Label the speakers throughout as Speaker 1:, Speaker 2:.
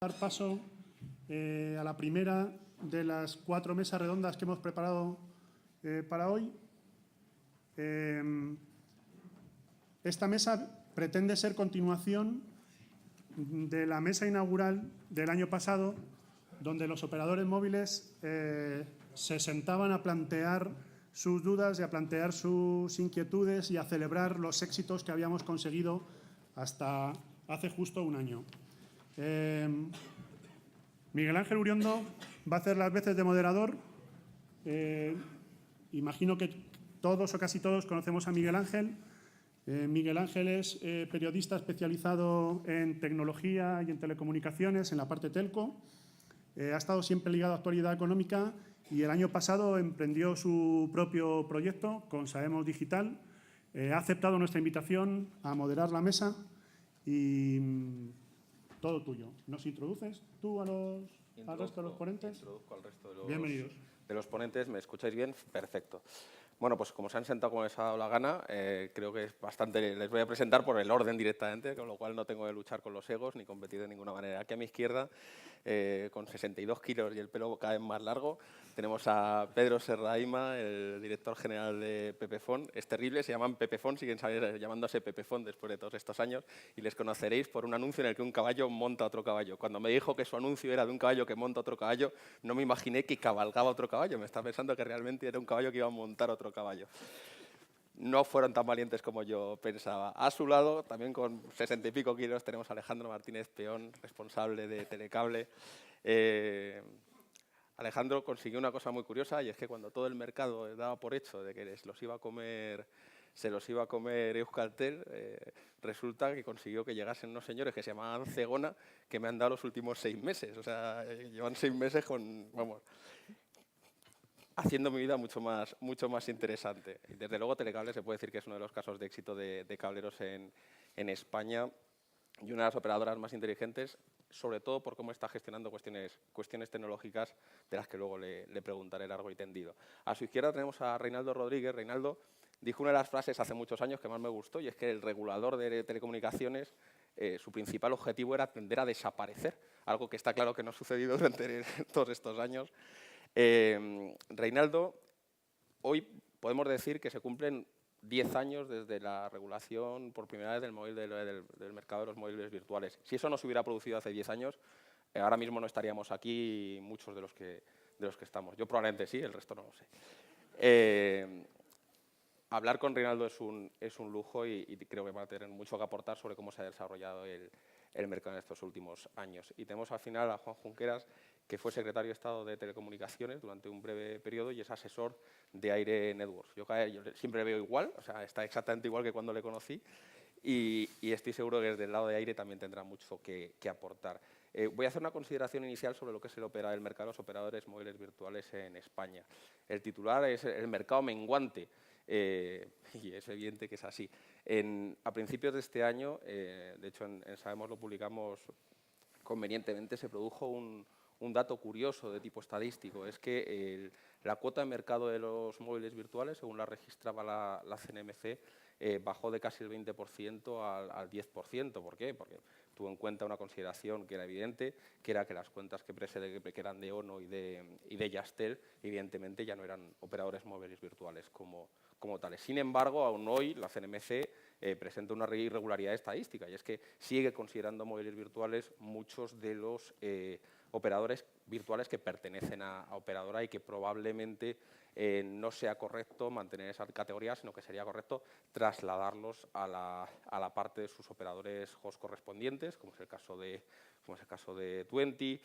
Speaker 1: Dar paso a la primera de las 4 mesas redondas que hemos preparado para hoy. Esta mesa pretende ser continuación de la mesa inaugural del año pasado, donde los operadores móviles se sentaban a plantear sus dudas y a plantear sus inquietudes y a celebrar los éxitos que habíamos conseguido hasta hace justo un año. Miguel Ángel Uriondo va a hacer las veces de moderador. Imagino que todos o casi todos conocemos a Miguel Ángel. Miguel Ángel es periodista especializado en tecnología y en telecomunicaciones, en la parte telco. Ha estado siempre ligado a actualidad económica y el año pasado emprendió su propio proyecto con Sabemos Digital. Ha aceptado nuestra invitación a moderar la mesa y todo tuyo. ¿Nos introduces tú al resto de los ponentes?
Speaker 2: Introduzco al resto
Speaker 1: Bienvenidos.
Speaker 2: de los ponentes. ¿Me escucháis bien? Perfecto. Bueno, pues como se han sentado como les ha dado la gana, creo que es bastante. Les voy a presentar por el orden directamente, con lo cual no tengo que luchar con los egos ni competir de ninguna manera. Aquí a mi izquierda, con 62 kilos y el pelo cada vez más largo, tenemos a Pedro Serraima, el director general de Pepefon. Es terrible, se llaman Pepefon, siguen llamándose Pepefon después de todos estos años, y les conoceréis por un anuncio en el que un caballo monta a otro caballo. Cuando me dijo que su anuncio era de un caballo que monta a otro caballo, no me imaginé que cabalgaba otro caballo. Me estaba pensando que realmente era un caballo que iba a montar otro caballo. No fueron tan valientes como yo pensaba. A su lado, también con 60 y pico kilos, tenemos a Alejandro Martínez Peón, responsable de Telecable. Alejandro consiguió una cosa muy curiosa, y es que cuando todo el mercado daba por hecho de que se los iba a comer Euskaltel, resulta que consiguió que llegasen unos señores que se llamaban Zegona, que me han dado los últimos 6 meses. O sea, llevan 6 meses haciendo mi vida mucho más interesante. Y desde luego Telecable se puede decir que es uno de los casos de éxito de cableros en España y una de las operadoras más inteligentes, sobre todo por cómo está gestionando cuestiones tecnológicas, de las que luego le preguntaré largo y tendido. A su izquierda tenemos a Reinaldo Rodríguez. Reinaldo dijo una de las frases hace muchos años que más me gustó, y es que el regulador de telecomunicaciones, su principal objetivo era tender a desaparecer, algo que está claro que no ha sucedido durante todos estos años. Reinaldo, hoy podemos decir que se cumplen 10 años desde la regulación por primera vez del mercado de los móviles virtuales. Si eso no se hubiera producido hace 10 años, ahora mismo no estaríamos aquí muchos de los que estamos. Yo probablemente sí, el resto no lo sé. Hablar con Reinaldo es un lujo, y creo que va a tener mucho que aportar sobre cómo se ha desarrollado el mercado en estos últimos años. Y tenemos al final a Juan Junqueras, que fue secretario de Estado de Telecomunicaciones durante un breve periodo y es asesor de Aire Networks. Yo siempre veo igual, o sea, está exactamente igual que cuando le conocí, y estoy seguro que desde el lado de Aire también tendrá mucho que aportar. Voy a hacer una consideración inicial sobre lo que es el mercado de los operadores móviles virtuales en España. El titular es el mercado menguante, y es evidente que es así. A principios de este año, de hecho en Sabemos lo publicamos convenientemente, se produjo un dato curioso de tipo estadístico. Es que la cuota de mercado de los móviles virtuales, según la registraba la CNMC, bajó de casi el 20% al 10%. ¿Por qué? Porque tuvo en cuenta una consideración que era evidente, que era que las cuentas que eran de ONO y de Yastel, evidentemente ya no eran operadores móviles virtuales como tales. Sin embargo, aún hoy la CNMC presenta una irregularidad estadística, y es que sigue considerando móviles virtuales muchos de los operadores virtuales que pertenecen a operadora, y que probablemente no sea correcto mantener esa categoría, sino que sería correcto trasladarlos a la parte de sus operadores host correspondientes, como es el caso de Tuenti,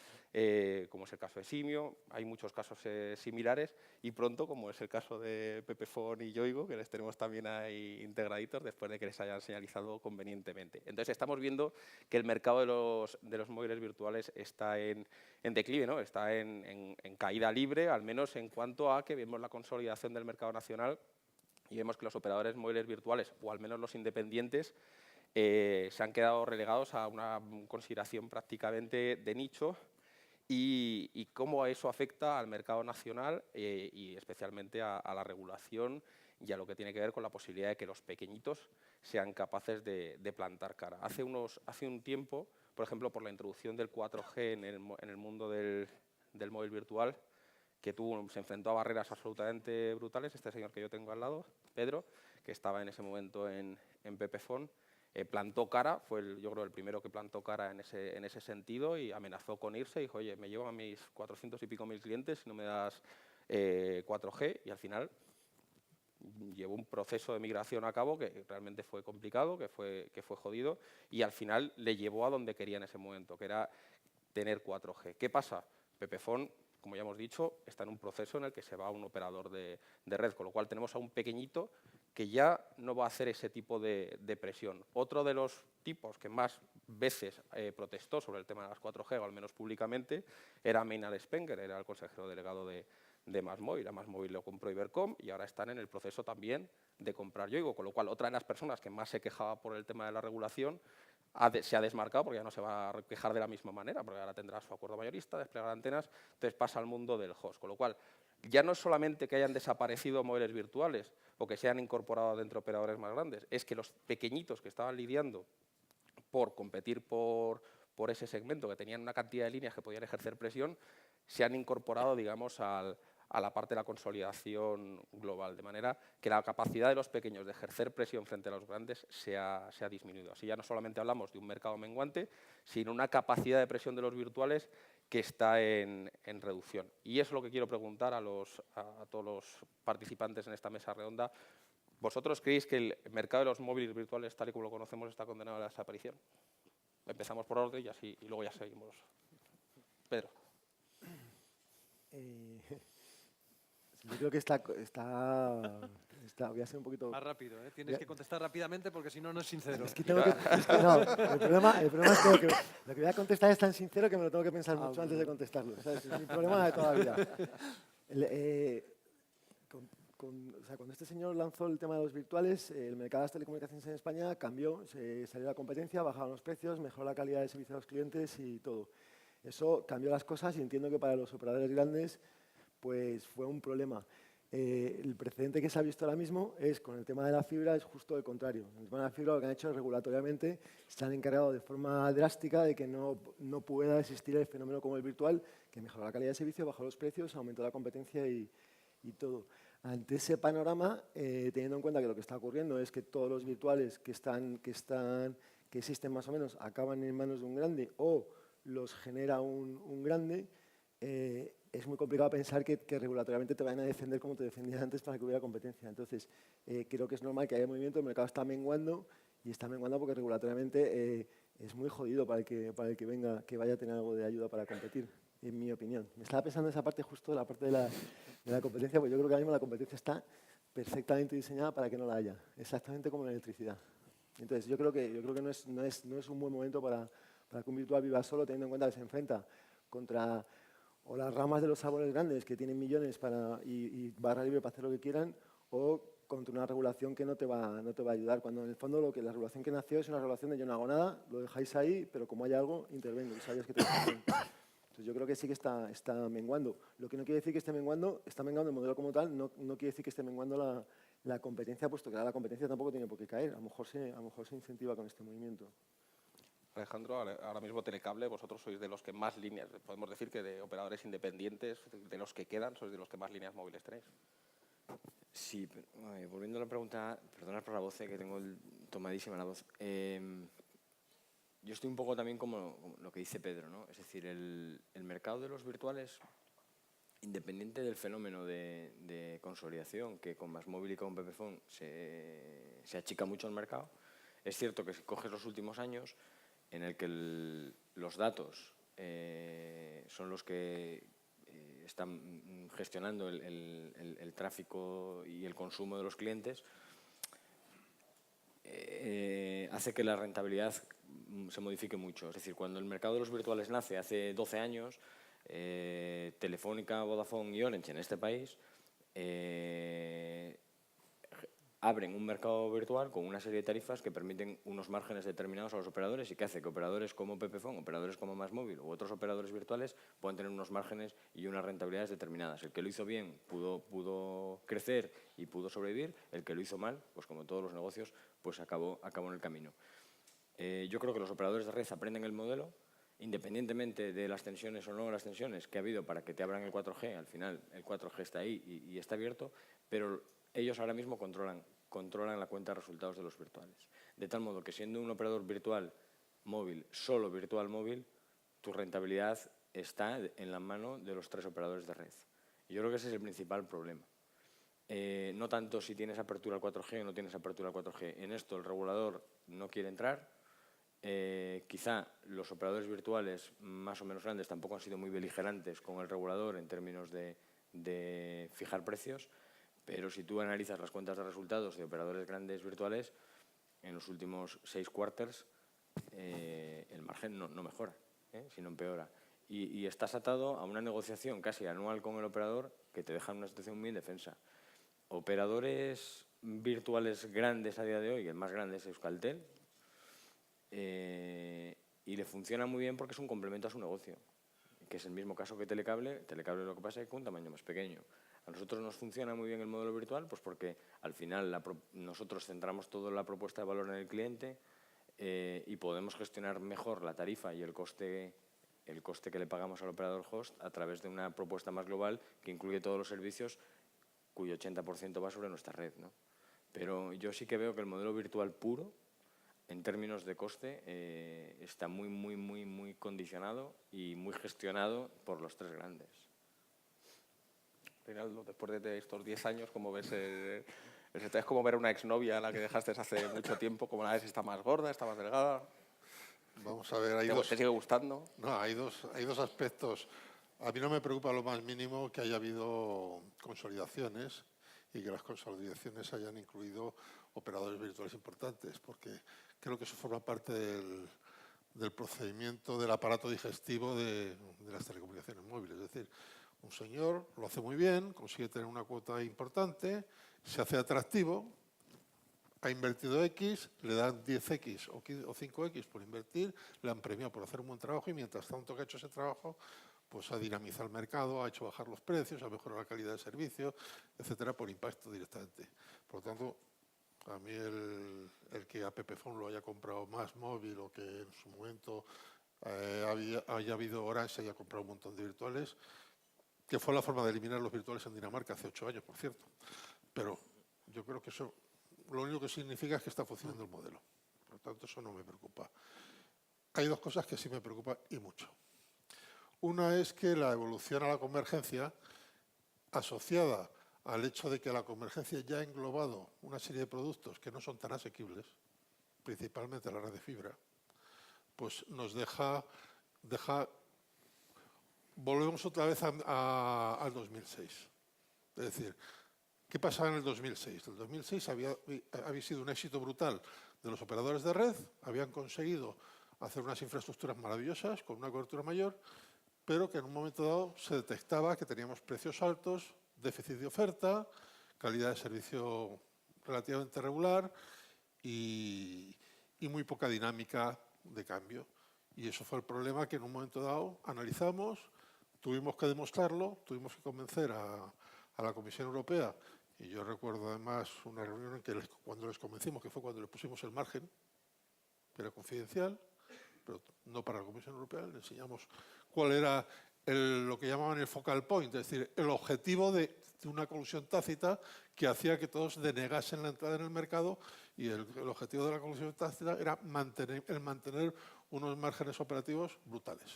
Speaker 2: como es el caso de Simio. Hay muchos casos similares, y pronto, como es el caso de Pepefon y Yoigo, que les tenemos también ahí integraditos después de que les hayan señalizado convenientemente. Entonces estamos viendo que el mercado de los móviles virtuales está en declive, ¿no? Está en caída libre, al menos en cuanto a que vemos la consolidación del mercado nacional y vemos que los operadores móviles virtuales, o al menos los independientes, se han quedado relegados a una consideración prácticamente de nicho, y cómo eso afecta al mercado nacional y especialmente a la regulación y a lo que tiene que ver con la posibilidad de que los pequeñitos sean capaces de plantar cara. Hace un tiempo por ejemplo, por la introducción del 4G en el mundo del móvil virtual, que se enfrentó a barreras absolutamente brutales. Este señor que yo tengo al lado, Pedro, que estaba en ese momento en Pepefon, plantó cara, yo creo el primero que plantó cara en ese sentido, y amenazó con irse. Dijo, oye, me llevo a mis 400 y pico mil clientes si no me das 4G, y al final llevó un proceso de migración a cabo que realmente fue complicado, que fue jodido, y al final le llevó a donde quería en ese momento, que era tener 4G. ¿Qué pasa? Pepefon, como ya hemos dicho, está en un proceso en el que se va a un operador de red, con lo cual tenemos a un pequeñito que ya no va a hacer ese tipo de presión. Otro de los tipos que más veces protestó sobre el tema de las 4G, o al menos públicamente, era Maynard Spenger, era el consejero delegado de MásMóvil. A MásMóvil lo compró Ibercom y ahora están en el proceso también de comprar Yoigo, con lo cual otra de las personas que más se quejaba por el tema de la regulación se ha desmarcado, porque ya no se va a quejar de la misma manera, porque ahora tendrá su acuerdo mayorista, desplegar antenas, entonces pasa al mundo del host, con lo cual ya no es solamente que hayan desaparecido móviles virtuales o que se han incorporado dentro de operadores más grandes, es que los pequeñitos que estaban lidiando por competir por ese segmento, que tenían una cantidad de líneas que podían ejercer presión, se han incorporado, digamos, a la parte de la consolidación global, de manera que la capacidad de los pequeños de ejercer presión frente a los grandes se ha disminuido. Así ya no solamente hablamos de un mercado menguante, sino una capacidad de presión de los virtuales que está en reducción. Y eso es lo que quiero preguntar a todos los participantes en esta mesa redonda. ¿Vosotros creéis que el mercado de los móviles virtuales, tal y como lo conocemos, está condenado a la desaparición? Empezamos por orden y luego ya seguimos. Pedro.
Speaker 3: Yo creo que voy a ser un poquito...
Speaker 4: Más rápido, ¿eh? Tienes que contestar rápidamente porque si no, no es sincero.
Speaker 3: Es que tengo que... No, el problema es que lo que voy a contestar es tan sincero que me lo tengo que pensar mucho antes de contestarlo. O sea, es mi problema de toda la vida. Cuando este señor lanzó el tema de los virtuales, el mercado de las telecomunicaciones en España cambió, salió la competencia, bajaron los precios, mejoró la calidad de servicio a los clientes y todo. Eso cambió las cosas y entiendo que para los operadores grandes pues fue un problema. El precedente que se ha visto ahora mismo es con el tema de la fibra, es justo el contrario. En el tema de la fibra lo que han hecho es regulatoriamente, se han encargado de forma drástica de que no pueda existir el fenómeno como el virtual, que mejoró la calidad de servicio, bajó los precios, aumentó la competencia y todo. Ante ese panorama, teniendo en cuenta que lo que está ocurriendo es que todos los virtuales que existen más o menos acaban en manos de un grande o los genera un grande, es muy complicado pensar que regulatoriamente te vayan a defender como te defendían antes para que hubiera competencia. Entonces, creo que es normal que haya movimiento, el mercado está menguando y está menguando porque regulatoriamente es muy jodido para el que venga, que vaya a tener algo de ayuda para competir, en mi opinión. Me estaba pensando en esa parte justo, la parte de la competencia, porque yo creo que ahora mismo la competencia está perfectamente diseñada para que no la haya, exactamente como la electricidad. Entonces, yo creo que no es un buen momento para que un virtual viva solo, teniendo en cuenta que se enfrenta contra o las ramas de los árboles grandes que tienen millones y barra libre para hacer lo que quieran, o contra una regulación que no te va a ayudar, cuando en el fondo la regulación que nació es una regulación de yo no hago nada, lo dejáis ahí, pero como hay algo, intervengo y sabéis que te Entonces yo creo que sí que está menguando. Lo que no quiere decir que esté menguando el modelo como tal, no quiere decir que esté menguando la competencia, puesto que la competencia tampoco tiene por qué caer, a lo mejor se incentiva con este movimiento.
Speaker 2: Alejandro, ahora mismo Telecable, vosotros sois de los que más líneas, podemos decir que de operadores independientes, de los que quedan, sois de los que más líneas móviles tenéis.
Speaker 5: Sí, volviendo a la pregunta, perdonad por la voz, que tengo tomadísima la voz. Yo estoy un poco también como lo que dice Pedro, ¿no? Es decir, el mercado de los virtuales, independiente del fenómeno de consolidación, que con MásMóvil y con Pepefon se achica mucho el mercado, es cierto que si coges los últimos años, en el que los datos son los que están gestionando el tráfico y el consumo de los clientes, hace que la rentabilidad se modifique mucho. Es decir, cuando el mercado de los virtuales nace hace 12 años, Telefónica, Vodafone y Orange en este país abren un mercado virtual con una serie de tarifas que permiten unos márgenes determinados a los operadores y que hace que operadores como Pepefon, operadores como MásMóvil u otros operadores virtuales puedan tener unos márgenes y unas rentabilidades determinadas. El que lo hizo bien pudo crecer y pudo sobrevivir, el que lo hizo mal, pues como todos los negocios, pues acabó en el camino. Yo creo que los operadores de red aprenden el modelo, independientemente de las tensiones o no las tensiones que ha habido para que te abran el 4G. Al final, el 4G está ahí y está abierto, pero ellos ahora mismo controlan la cuenta de resultados de los virtuales. De tal modo que siendo un operador virtual móvil, solo virtual móvil, tu rentabilidad está en la mano de los 3 operadores de red. Y yo creo que ese es el principal problema. No tanto si tienes apertura al 4G o no tienes apertura al 4G. En esto el regulador no quiere entrar. Quizá los operadores virtuales más o menos grandes tampoco han sido muy beligerantes con el regulador en términos de fijar precios, pero si tú analizas las cuentas de resultados de operadores grandes virtuales, en los últimos 6 quarters el margen no mejora, sino empeora. Y estás atado a una negociación casi anual con el operador que te deja en una situación muy indefensa. Operadores virtuales grandes a día de hoy, el más grande es Euskaltel, y le funciona muy bien porque es un complemento a su negocio, que es el mismo caso que Telecable. Telecable lo que pasa es que con un tamaño más pequeño. A nosotros nos funciona muy bien el modelo virtual, pues porque al final nosotros centramos toda la propuesta de valor en el cliente y podemos gestionar mejor la tarifa y el coste que le pagamos al operador host a través de una propuesta más global que incluye todos los servicios cuyo 80% va sobre nuestra red, ¿no? Pero yo sí que veo que el modelo virtual puro, en términos de coste, está muy condicionado y muy gestionado por los 3 grandes.
Speaker 2: Reinaldo, después de estos 10 años, ¿cómo ves es como ver a una exnovia a la que dejaste hace mucho tiempo? ¿Cómo la ves? ¿Está más gorda? ¿Está más delgada?
Speaker 6: Vamos a ver,
Speaker 2: ¿Te sigue gustando?
Speaker 6: No, hay dos aspectos. A mí no me preocupa lo más mínimo que haya habido consolidaciones y que las consolidaciones hayan incluido operadores virtuales importantes, porque creo que eso forma parte del procedimiento del aparato digestivo de las telecomunicaciones móviles. Es decir, un señor lo hace muy bien, consigue tener una cuota importante, se hace atractivo, ha invertido X, le dan 10X o 5X por invertir, le han premiado por hacer un buen trabajo y mientras tanto que ha hecho ese trabajo, pues ha dinamizado el mercado, ha hecho bajar los precios, ha mejorado la calidad de servicio, etcétera, por impacto directamente. Por lo tanto, a mí el que a Pepefon lo haya comprado Más Móvil o que en su momento haya habido Orange y haya comprado un montón de virtuales, que fue la forma de eliminar los virtuales en Dinamarca hace 8 años, por cierto. Pero yo creo que eso lo único que significa es que está funcionando el modelo. Por lo tanto, eso no me preocupa. Hay 2 cosas que sí me preocupan y mucho. Una es que la evolución a la convergencia, asociada al hecho de que la convergencia ya ha englobado una serie de productos que no son tan asequibles, principalmente la red de fibra, pues nos deja volvemos otra vez al 2006. Es decir, ¿qué pasaba en el 2006? El 2006 había sido un éxito brutal de los operadores de red, habían conseguido hacer unas infraestructuras maravillosas con una cobertura mayor, pero que en un momento dado se detectaba que teníamos precios altos, déficit de oferta, calidad de servicio relativamente regular y muy poca dinámica de cambio. Y eso fue el problema que en un momento dado analizamos, tuvimos que demostrarlo, tuvimos que convencer a la Comisión Europea. Y yo recuerdo además una reunión en que cuando les convencimos, que fue cuando le pusimos el margen, que era confidencial, pero no para la Comisión Europea, le enseñamos cuál era lo que llamaban el focal point, es decir, el objetivo de una colusión tácita que hacía que todos denegasen la entrada en el mercado y el objetivo de la colusión tácita era mantener unos márgenes operativos brutales.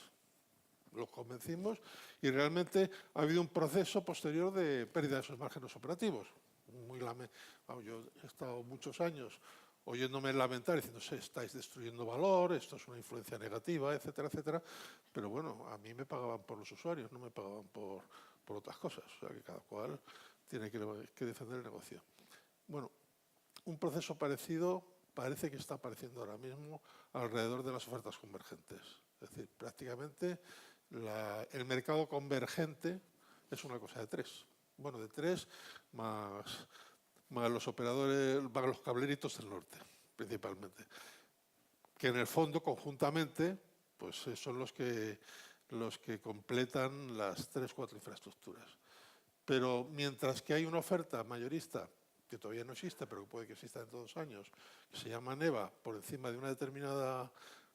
Speaker 6: Los convencimos y realmente ha habido un proceso posterior de pérdida de esos márgenes operativos. Yo he estado muchos años oyéndome lamentar, diciendo, estáis destruyendo valor, esto es una influencia negativa, etcétera, etcétera. Pero bueno, a mí me pagaban por los usuarios, no me pagaban por otras cosas. O sea, que cada cual tiene que defender el negocio. Bueno, un proceso parecido parece que está apareciendo ahora mismo alrededor de las ofertas convergentes. Es decir, prácticamente el mercado convergente es una cosa de 3. Bueno, de 3 más los operadores, más los cableritos del norte, principalmente. Que en el fondo, conjuntamente, pues son los que completan las 3 o 4 infraestructuras. Pero mientras que hay una oferta mayorista que todavía no existe, pero que puede que exista dentro de 2 años, que se llama NEVA, por encima de una determinada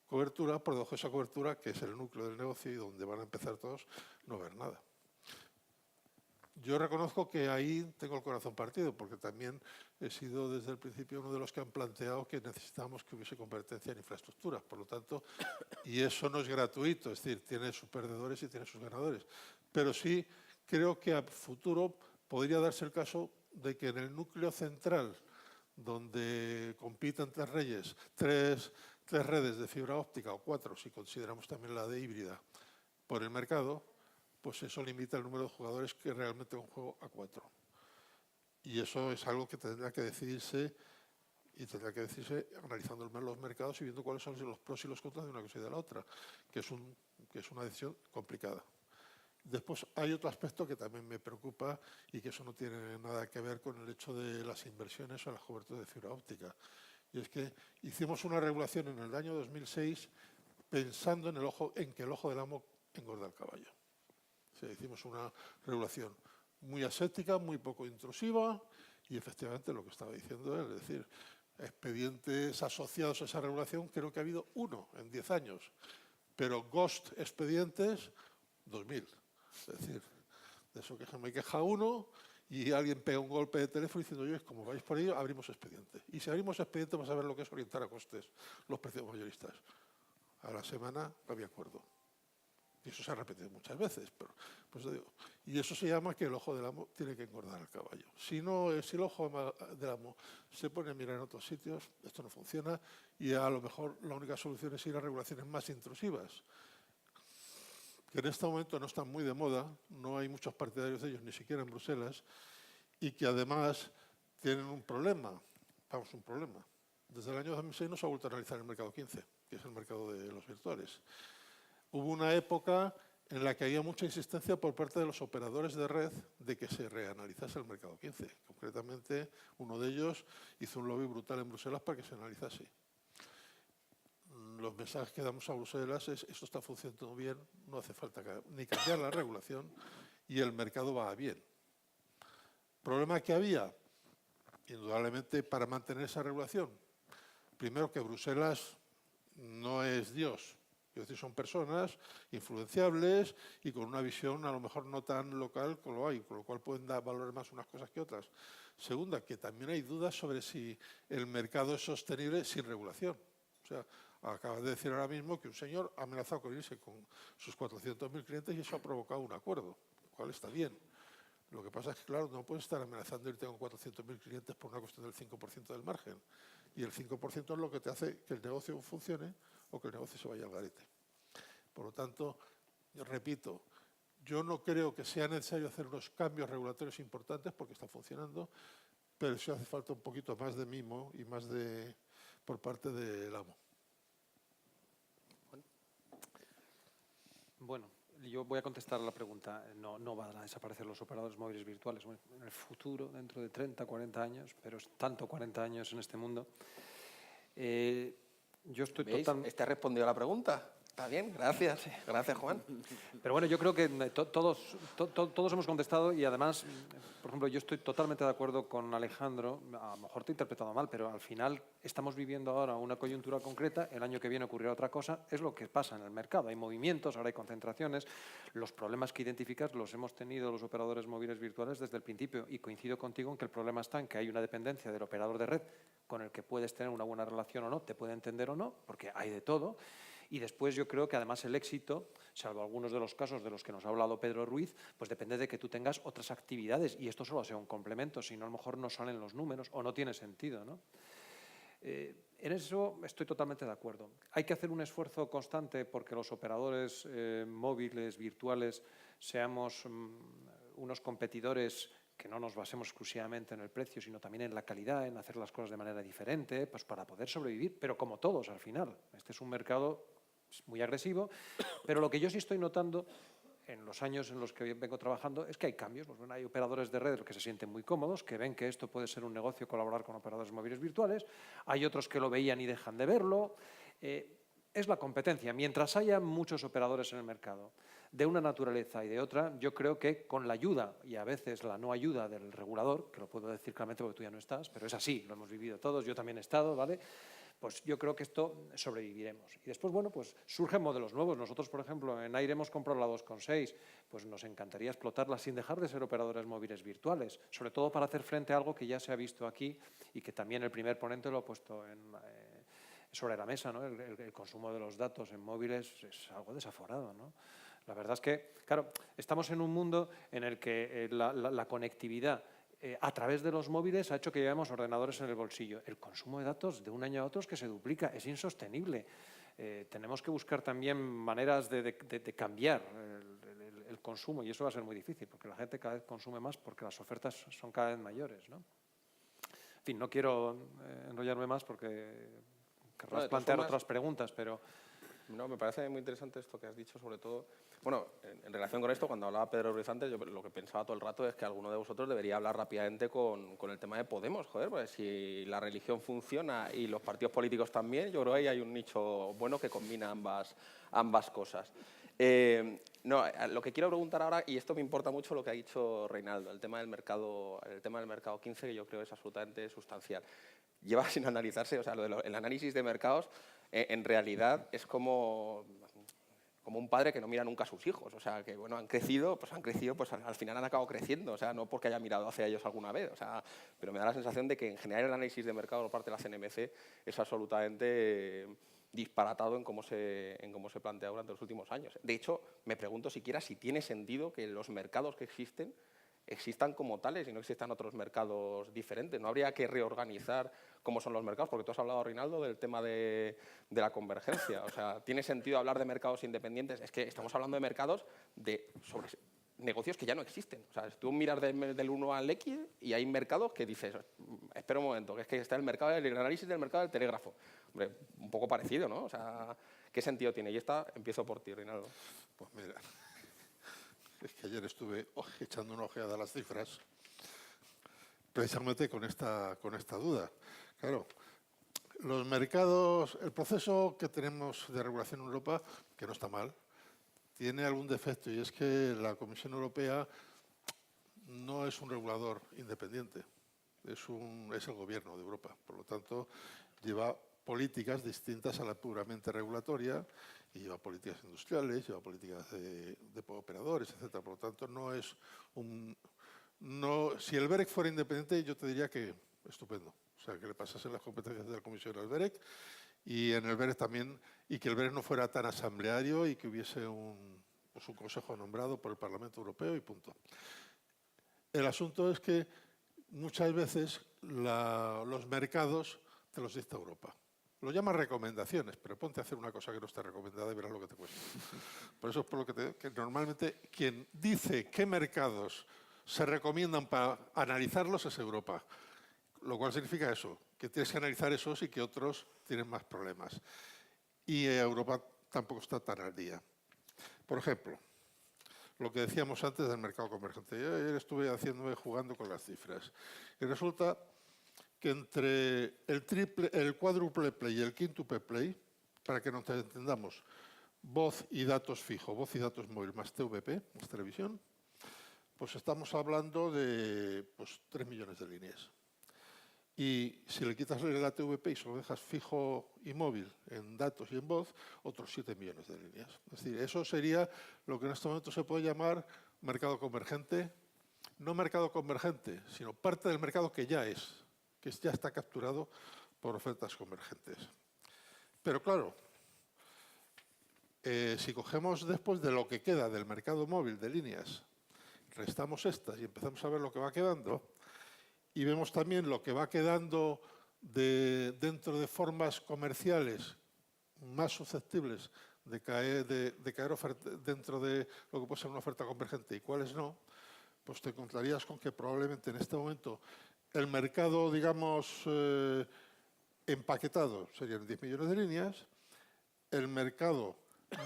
Speaker 6: cobertura, por debajo de esa cobertura, que es el núcleo del negocio y donde van a empezar todos, no ver nada. Yo reconozco que ahí tengo el corazón partido, porque también he sido desde el principio uno de los que han planteado que necesitamos que hubiese competencia en infraestructuras. Por lo tanto, y eso no es gratuito, es decir, tiene sus perdedores y tiene sus ganadores. Pero sí creo que a futuro podría darse el caso de que en el núcleo central, donde compiten tres redes de fibra óptica, o 4, si consideramos también la de híbrida, por el mercado, pues eso limita el número de jugadores que realmente un juego a 4. Y eso es algo que tendrá que decidirse analizando los mercados y viendo cuáles son los pros y los contras de una cosa y de la otra, que es una decisión complicada. Después hay otro aspecto que también me preocupa y que eso no tiene nada que ver con el hecho de las inversiones o las coberturas de fibra óptica. Y es que hicimos una regulación en el año 2006 pensando en que el ojo del amo engorda el caballo. O sea, hicimos una regulación muy aséptica, muy poco intrusiva y efectivamente lo que estaba diciendo él, es decir, expedientes asociados a esa regulación creo que ha habido 1 en 10 años, pero ghost expedientes 2000. Es decir, de eso que me queja uno y alguien pega un golpe de teléfono diciendo, oye, como vais por ello, abrimos expediente. Y si abrimos expediente vas a ver lo que es orientar a costes los precios mayoristas. A la semana no había acuerdo. Y eso se ha repetido muchas veces. Pero, pues digo, y eso se llama que el ojo del amo tiene que engordar al caballo. Si el ojo del amo se pone a mirar en otros sitios, esto no funciona y a lo mejor la única solución es ir a regulaciones más intrusivas, que en este momento no están muy de moda, no hay muchos partidarios de ellos, ni siquiera en Bruselas, y que además tienen un problema. Desde el año 2006 no se ha vuelto a analizar el mercado 15, que es el mercado de los virtuales. Hubo una época en la que había mucha insistencia por parte de los operadores de red de que se reanalizase el mercado 15. Concretamente, uno de ellos hizo un lobby brutal en Bruselas para que se analizase. Los mensajes que damos a Bruselas es esto está funcionando bien, no hace falta ni cambiar la regulación y el mercado va bien. ¿Problema que había? Indudablemente para mantener esa regulación. Primero que Bruselas no es Dios. Es decir, son personas influenciables y con una visión a lo mejor no tan local como hay, con lo cual pueden dar valor más unas cosas que otras. Segunda, que también hay dudas sobre si el mercado es sostenible sin regulación. O sea, acaba de decir ahora mismo que un señor ha amenazado con irse con sus 400.000 clientes y eso ha provocado un acuerdo, lo cual está bien. Lo que pasa es que, claro, no puedes estar amenazando irte con 400.000 clientes por una cuestión del 5% del margen. Y el 5% es lo que te hace que el negocio funcione o que el negocio se vaya al garete. Por lo tanto, yo repito, yo no creo que sea necesario hacer unos cambios regulatorios importantes porque está funcionando, pero sí hace falta un poquito más de mimo y más por parte del amo.
Speaker 4: Bueno, yo voy a contestar a la pregunta. No van a desaparecer los operadores móviles virtuales. Bueno, en el futuro, dentro de 30, 40 años, pero es tanto 40 años en este mundo. Yo estoy totalmente...
Speaker 2: ¿Este ha respondido a la pregunta? Está bien, gracias. Sí. Gracias, Juan.
Speaker 4: Pero bueno, yo creo que todos hemos contestado y además, por ejemplo, yo estoy totalmente de acuerdo con Alejandro. A lo mejor te he interpretado mal, pero al final estamos viviendo ahora una coyuntura concreta. El año que viene ocurrirá otra cosa. Es lo que pasa en el mercado. Hay movimientos, ahora hay concentraciones. Los problemas que identificas los hemos tenido los operadores móviles virtuales desde el principio y coincido contigo en que el problema está en que hay una dependencia del operador de red con el que puedes tener una buena relación o no, te puede entender o no, porque hay de todo. Y después yo creo que además el éxito, salvo algunos de los casos de los que nos ha hablado Pedro Ruiz, pues depende de que tú tengas otras actividades y esto solo sea un complemento, si no a lo mejor no salen los números o no tiene sentido, ¿no? En eso estoy totalmente de acuerdo. Hay que hacer un esfuerzo constante porque los operadores móviles, virtuales, seamos unos competidores que no nos basemos exclusivamente en el precio, sino también en la calidad, en hacer las cosas de manera diferente, pues para poder sobrevivir, pero como todos al final. Este es un mercado muy agresivo, pero lo que yo sí estoy notando en los años en los que vengo trabajando es que hay cambios. Pues, bueno, hay operadores de red que se sienten muy cómodos, que ven que esto puede ser un negocio colaborar con operadores móviles virtuales, hay otros que lo veían y dejan de verlo. Es la competencia. Mientras haya muchos operadores en el mercado, de una naturaleza y de otra, yo creo que con la ayuda y a veces la no ayuda del regulador, que lo puedo decir claramente porque tú ya no estás, pero es así, lo hemos vivido todos, yo también he estado, ¿vale? Pues yo creo que esto sobreviviremos. Y después, bueno, pues surgen modelos nuevos. Nosotros, por ejemplo, en Aire hemos comprado la 2,6, pues nos encantaría explotarla sin dejar de ser operadores móviles virtuales, sobre todo para hacer frente a algo que ya se ha visto aquí y que también el primer ponente lo ha puesto sobre la mesa, ¿no? El consumo de los datos en móviles es algo desaforado, ¿no? La verdad es que, claro, estamos en un mundo en el que la conectividad a través de los móviles ha hecho que llevemos ordenadores en el bolsillo. El consumo de datos de un año a otro es que se duplica, es insostenible. Tenemos que buscar también maneras de cambiar el consumo y eso va a ser muy difícil porque la gente cada vez consume más porque las ofertas son cada vez mayores, ¿no? En fin, no quiero enrollarme más porque querrás plantear otras preguntas, pero...
Speaker 2: No, me parece muy interesante esto que has dicho, sobre todo, bueno, en relación con esto, cuando hablaba Pedro Ruiz antes, yo lo que pensaba todo el rato es que alguno de vosotros debería hablar rápidamente con el tema de Podemos, joder, pues si la religión funciona y los partidos políticos también, yo creo que ahí hay un nicho bueno que combina ambas cosas. No, lo que quiero preguntar ahora, y esto me importa mucho lo que ha dicho Reinaldo, el tema del mercado 15, que yo creo es absolutamente sustancial. Lleva sin analizarse, o sea, el análisis de mercados en realidad es como un padre que no mira nunca a sus hijos, o sea, que bueno, han crecido, pues al final han acabado creciendo, o sea, no porque haya mirado hacia ellos alguna vez, o sea, pero me da la sensación de que en general el análisis de mercado por parte de la CNMC es absolutamente disparatado en cómo se plantea durante los últimos años. De hecho, me pregunto siquiera si tiene sentido que los mercados que existan como tales y no existan otros mercados diferentes. No habría que reorganizar cómo son los mercados, porque tú has hablado, Reinaldo, del tema de la convergencia. O sea, ¿tiene sentido hablar de mercados independientes? Es que estamos hablando de mercados sobre negocios que ya no existen. O sea, tú miras del 1 al X y hay mercados que dices, espera un momento, que es que está el análisis del mercado del telégrafo. Hombre, un poco parecido, ¿no? O sea, ¿qué sentido tiene? Y empiezo por ti, Reinaldo.
Speaker 6: Pues mira, es que ayer estuve echando una ojeada a las cifras precisamente con esta duda. Claro, los mercados, el proceso que tenemos de regulación en Europa, que no está mal, tiene algún defecto y es que la Comisión Europea no es un regulador independiente, es el gobierno de Europa. Por lo tanto, lleva políticas distintas a la puramente regulatoria y lleva políticas industriales, lleva políticas de operadores, etc. Por lo tanto, no es si el BEREC fuera independiente, yo te diría que estupendo. O sea, que le pasasen las competencias de la Comisión al BEREC y en el BEREC también, y que el BEREC no fuera tan asambleario y que hubiese un consejo nombrado por el Parlamento Europeo y punto. El asunto es que muchas veces los mercados te los dicta Europa. Lo llaman recomendaciones, pero ponte a hacer una cosa que no está recomendada y verás lo que te cuesta. Por eso es por lo que normalmente quien dice qué mercados se recomiendan para analizarlos es Europa. Lo cual significa eso, que tienes que analizar esos y que otros tienen más problemas. Y Europa tampoco está tan al día. Por ejemplo, lo que decíamos antes del mercado convergente. Yo ayer estuve jugando con las cifras. Y resulta que entre el cuádruple play y el quíntuple play, para que nos entendamos, voz y datos fijo, voz y datos móvil más TVP, más televisión, pues estamos hablando de 3 millones de líneas. Y si le quitas la TVP y solo dejas fijo y móvil en datos y en voz, otros 7 millones de líneas. Es decir, eso sería lo que en este momento se puede llamar mercado convergente. No mercado convergente, sino parte del mercado que ya está capturado por ofertas convergentes. Pero claro, si cogemos después de lo que queda del mercado móvil de líneas, restamos estas y empezamos a ver lo que va quedando, y vemos también lo que va quedando dentro de formas comerciales más susceptibles de caer dentro de lo que puede ser una oferta convergente y cuáles no, pues te encontrarías con que probablemente en este momento el mercado, digamos, empaquetado serían 10 millones de líneas, el mercado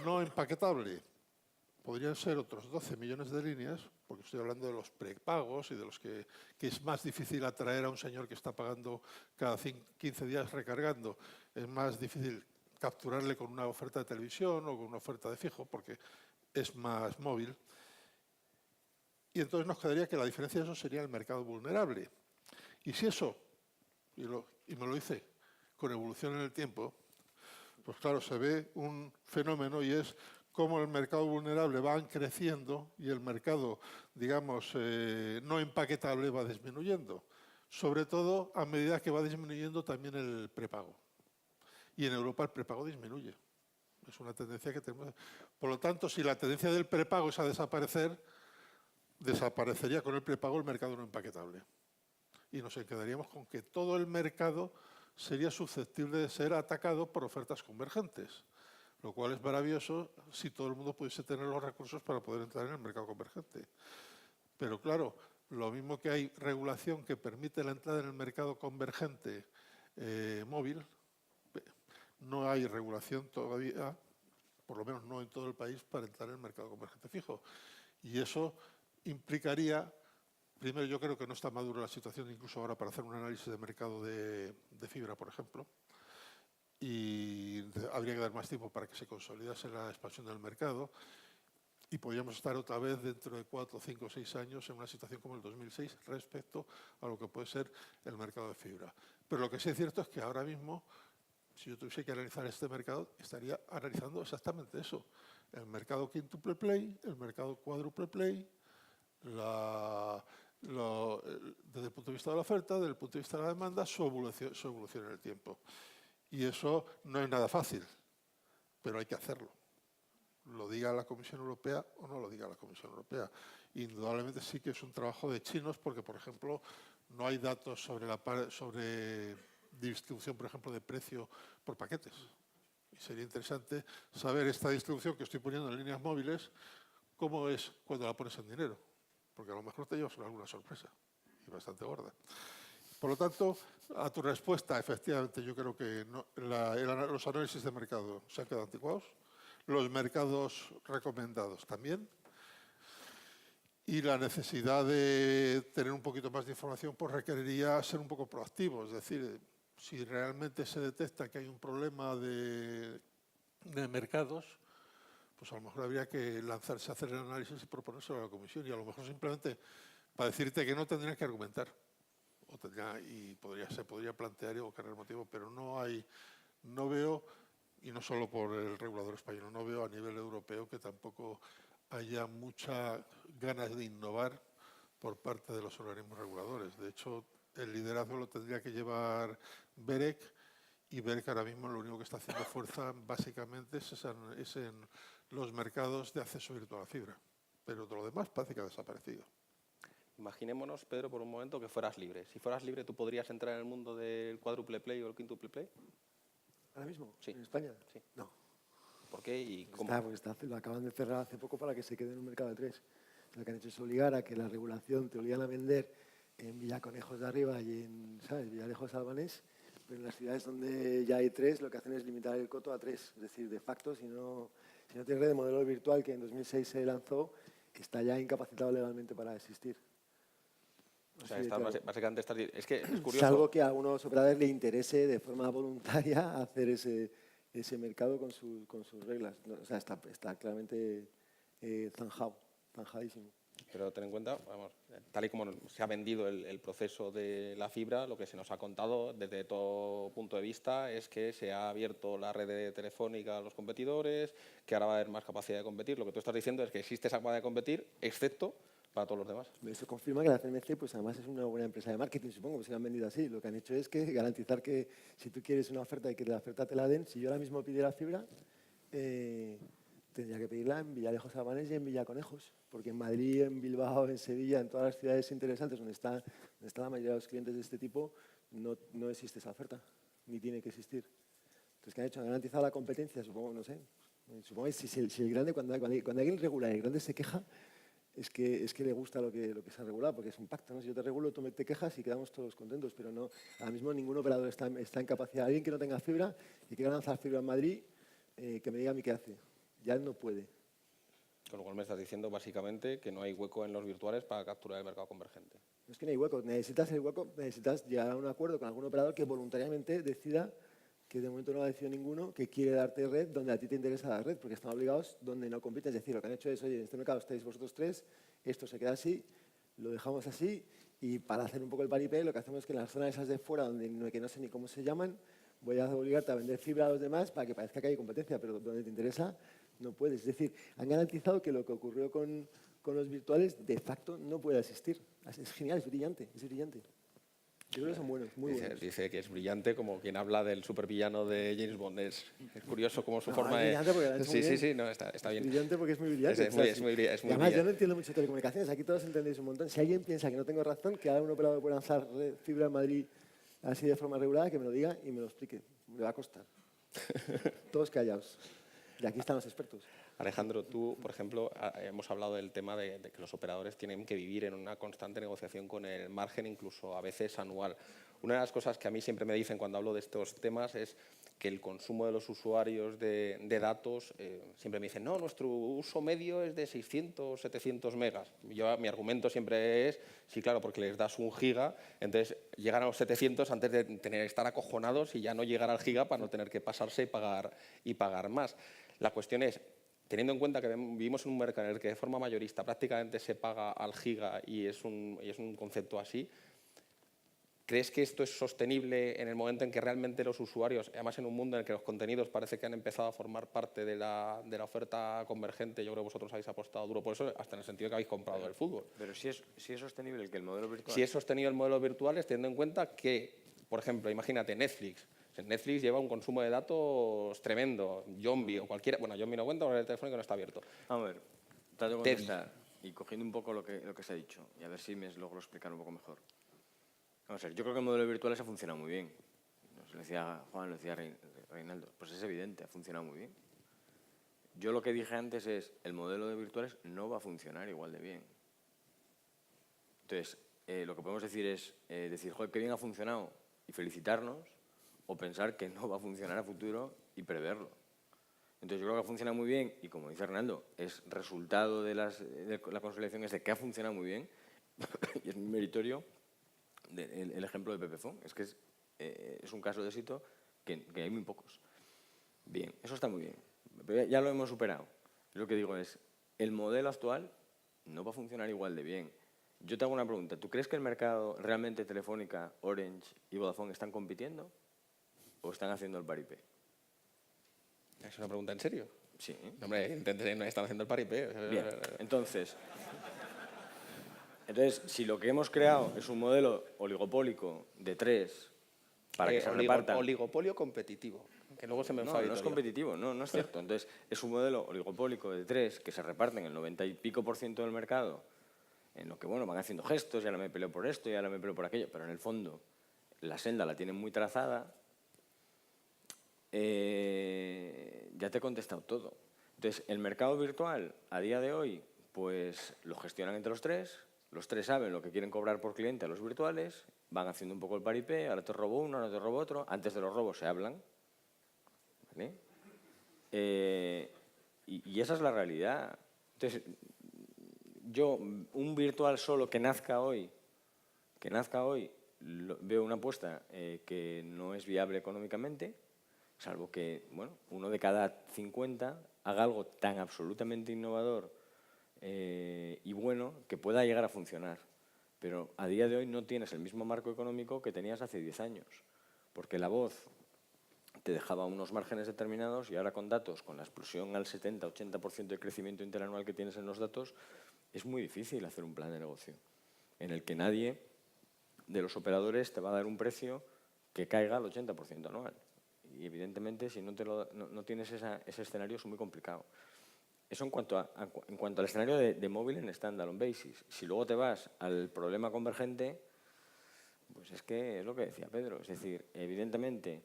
Speaker 6: no empaquetable podrían ser otros 12 millones de líneas, porque estoy hablando de los prepagos y de los que es más difícil atraer a un señor que está pagando cada 15 días recargando. Es más difícil capturarle con una oferta de televisión o con una oferta de fijo, porque es más móvil. Y entonces nos quedaría que la diferencia de eso sería el mercado vulnerable. Y si eso, y me lo dice con evolución en el tiempo, pues claro, se ve un fenómeno y es cómo el mercado vulnerable va creciendo y el mercado, digamos, no empaquetable va disminuyendo. Sobre todo a medida que va disminuyendo también el prepago. Y en Europa el prepago disminuye. Es una tendencia que tenemos. Por lo tanto, si la tendencia del prepago es a desaparecer, desaparecería con el prepago el mercado no empaquetable. Y nos quedaríamos con que todo el mercado sería susceptible de ser atacado por ofertas convergentes, lo cual es maravilloso si todo el mundo pudiese tener los recursos para poder entrar en el mercado convergente. Pero claro, lo mismo que hay regulación que permite la entrada en el mercado convergente móvil, no hay regulación todavía, por lo menos no en todo el país, para entrar en el mercado convergente fijo. Y eso implicaría, primero yo creo que no está madura la situación incluso ahora para hacer un análisis de mercado de fibra, por ejemplo, y habría que dar más tiempo para que se consolidase la expansión del mercado y podríamos estar otra vez dentro de 4, 5, 6 años en una situación como el 2006 respecto a lo que puede ser el mercado de fibra. Pero lo que sí es cierto es que ahora mismo, si yo tuviese que analizar este mercado, estaría analizando exactamente eso. El mercado quíntuple play, el mercado cuádruple play, desde el punto de vista de la oferta, desde el punto de vista de la demanda, su evolución en el tiempo. Y eso no es nada fácil, pero hay que hacerlo. Lo diga la Comisión Europea o no lo diga la Comisión Europea. Indudablemente sí que es un trabajo de chinos porque, por ejemplo, no hay datos sobre distribución, por ejemplo, de precio por paquetes. Y sería interesante saber esta distribución que estoy poniendo en líneas móviles, cómo es cuando la pones en dinero. Porque a lo mejor te llevas alguna sorpresa, y bastante gorda. Por lo tanto, a tu respuesta, efectivamente, yo creo que los análisis de mercado se han quedado anticuados, los mercados recomendados también, y la necesidad de tener un poquito más de información pues requeriría ser un poco proactivo, es decir, si realmente se detecta que hay un problema de mercados, pues a lo mejor habría que lanzarse a hacer el análisis y proponérselo a la Comisión. Y a lo mejor simplemente para decirte que no tendrías que argumentar. Se podría plantear y buscar el motivo, pero no veo, y no solo por el regulador español, no veo a nivel europeo que tampoco haya muchas ganas de innovar por parte de los organismos reguladores. De hecho, el liderazgo lo tendría que llevar BEREC, y BEREC ahora mismo lo único que está haciendo fuerza básicamente es en los mercados de acceso virtual a fibra. Pero de lo demás parece que ha desaparecido.
Speaker 2: Imaginémonos, Pedro, por un momento que fueras libre. Si fueras libre, ¿tú podrías entrar en el mundo del cuádruple play o el quíntuple play?
Speaker 3: ¿Ahora mismo?
Speaker 2: Sí.
Speaker 3: ¿En España?
Speaker 2: Sí.
Speaker 3: No.
Speaker 2: ¿Por qué y cómo?
Speaker 3: Porque lo acaban de cerrar hace poco para que se quede en un mercado de 3. Lo que han hecho es obligar a que la regulación te obligan a vender en Villaconejos de arriba y en Villalejos Albanés, pero en las ciudades donde ya hay 3 lo que hacen es limitar el coto a 3. Es decir, de facto, si no tienes red de modelo virtual que en 2006 se lanzó, está ya incapacitado legalmente para existir.
Speaker 2: O sea, básicamente es que es curioso.
Speaker 3: Salvo que a algunos operadores le interese de forma voluntaria hacer ese mercado con sus reglas. O sea, está claramente zanjadísimo.
Speaker 2: Pero ten en cuenta, vamos, tal y como se ha vendido el proceso de la fibra, lo que se nos ha contado desde todo punto de vista es que se ha abierto la red telefónica a los competidores, que ahora va a haber más capacidad de competir. Lo que tú estás diciendo es que existe esa capacidad de competir, excepto para todos los demás.
Speaker 3: Eso confirma que la CMC, pues además es una buena empresa de marketing, supongo, que se la han vendido así. Lo que han hecho es que garantizar que si tú quieres una oferta y que la oferta te la den, si yo ahora mismo pidiera fibra, tendría que pedirla en Villalejos Albanés y en Villaconejos, porque en Madrid, en Bilbao, en Sevilla, en todas las ciudades interesantes donde está la mayoría de los clientes de este tipo, no existe esa oferta, ni tiene que existir. Entonces, ¿qué han hecho? Han garantizado la competencia, supongo, no sé. Supongo que si el grande, cuando alguien regula y el grande se queja, es que le gusta lo que se ha regulado, porque es un pacto, ¿no? Si yo te regulo, tú te quejas y quedamos todos contentos, pero no, ahora mismo ningún operador está en capacidad. Alguien que no tenga fibra y quiera lanzar fibra en Madrid, que me diga a mí qué hace. Ya no puede.
Speaker 2: Con lo cual me estás diciendo básicamente que no hay hueco en los virtuales para capturar el mercado convergente.
Speaker 3: No es que no hay hueco, necesitas llegar a un acuerdo con algún operador que voluntariamente decida que de momento no ha decidido ninguno, que quiere darte red donde a ti te interesa la red, porque están obligados donde no compiten. Es decir, lo que han hecho es, oye, en este mercado estáis vosotros tres, esto se queda así, lo dejamos así, y para hacer un poco el paripé, lo que hacemos es que en las zonas esas de fuera, que no sé ni cómo se llaman, voy a obligarte a vender fibra a los demás para que parezca que hay competencia, pero donde te interesa no puedes. Es decir, han garantizado que lo que ocurrió con los virtuales de facto no puede existir. Es genial, es brillante, es brillante. Yo creo que son buenos, muy buenos.
Speaker 2: Dice que es brillante como quien habla del supervillano de James Bond. Es curioso cómo su
Speaker 3: No,
Speaker 2: forma
Speaker 3: es brillante porque lo han hecho muy bien.
Speaker 2: Sí, no, está bien.
Speaker 3: Es brillante porque es muy brillante.
Speaker 2: Es muy
Speaker 3: Y además,
Speaker 2: brillante.
Speaker 3: yo no entiendo mucho de telecomunicaciones. Aquí todos entendéis un montón. Si alguien piensa que no tengo razón, que ahora un operador puede lanzar fibra en Madrid así de forma regulada, que me lo diga y me lo explique. Me va a costar. Todos callados. Y aquí están los expertos.
Speaker 2: Alejandro, tú, por ejemplo, hemos hablado del tema de que los operadores tienen que vivir en una constante negociación con el margen, incluso a veces anual. Una de las cosas que a mí siempre me dicen cuando hablo de estos temas es que el consumo de los usuarios de datos, siempre me dicen, no, nuestro uso medio es de 600, 700 megas. Mi argumento siempre es, sí, claro, porque les das 1 giga, entonces llegan a los 700 antes de estar acojonados y ya no llegar al giga para no tener que pasarse y pagar más. La cuestión es, teniendo en cuenta que vivimos en un mercado en el que de forma mayorista prácticamente se paga al giga y es un concepto así, ¿crees que esto es sostenible en el momento en que realmente los usuarios, además en un mundo en el que los contenidos parece que han empezado a formar parte de la oferta convergente? Yo creo que vosotros habéis apostado duro por eso, hasta en el sentido de que habéis comprado el fútbol.
Speaker 5: Pero si es sostenible el que el modelo virtual...
Speaker 2: Si es sostenible el modelo virtual, teniendo en cuenta que, por ejemplo, imagínate Netflix. Netflix lleva un consumo de datos tremendo, Yombi o cualquiera... Bueno, Yombi no cuenta porque el teléfono no está abierto.
Speaker 5: A ver, trato de contestar y cogiendo un poco lo que se ha dicho y a ver si me logro explicar un poco mejor. Vamos a ver, yo creo que el modelo virtual ha funcionado muy bien. Nos lo decía Juan, lo decía Reinaldo. Pues es evidente, ha funcionado muy bien. Yo lo que dije antes es, el modelo de virtuales no va a funcionar igual de bien. Entonces, lo que podemos decir es, decir, joder, qué bien ha funcionado y felicitarnos, o pensar que no va a funcionar a futuro y preverlo. Entonces, yo creo que ha funcionado muy bien y, como dice Reinaldo, es resultado de la consolidación es de que ha funcionado muy bien y es muy meritorio el ejemplo de Pepefon. Es que es un caso de éxito que hay muy pocos. Bien, eso está muy bien. Pero ya lo hemos superado. Lo que digo es, el modelo actual no va a funcionar igual de bien. Yo te hago una pregunta. ¿Tú crees que el mercado realmente Telefónica, Orange y Vodafone están compitiendo o están haciendo el paripé?
Speaker 2: ¿Es una pregunta en serio?
Speaker 5: Sí.
Speaker 2: No, hombre, no están haciendo el paripé.
Speaker 5: Bien, entonces, si lo que hemos creado es un modelo oligopólico de 3 para que se repartan...
Speaker 2: Oligopolio competitivo, que luego se me enfada.
Speaker 5: No es competitivo, no es cierto. Entonces, es un modelo oligopólico de 3 que se reparten el 90 y pico % del mercado, en lo que, bueno, van haciendo gestos, y ahora me peleo por esto, y ahora me peleo por aquello, pero en el fondo la senda la tienen muy trazada. Ya te he contestado todo. Entonces, el mercado virtual, a día de hoy, pues lo gestionan entre los tres saben lo que quieren cobrar por cliente a los virtuales, van haciendo un poco el paripé, ahora te robo uno, ahora te robo otro, antes de los robos se hablan, ¿vale? Y esa es la realidad. Entonces, un virtual solo que nazca hoy, veo una apuesta que no es viable económicamente, salvo que, bueno, uno de cada 50 haga algo tan absolutamente innovador y bueno que pueda llegar a funcionar. Pero a día de hoy no tienes el mismo marco económico que tenías hace 10 años, porque la voz te dejaba unos márgenes determinados y ahora con datos, con la explosión al 70-80% de crecimiento interanual que tienes en los datos, es muy difícil hacer un plan de negocio en el que nadie de los operadores te va a dar un precio que caiga al 80% anual. Y evidentemente, si no tienes ese escenario, es muy complicado. Eso en cuanto al escenario de móvil en standalone basis. Si luego te vas al problema convergente, pues es que es lo que decía Pedro. Es decir, evidentemente,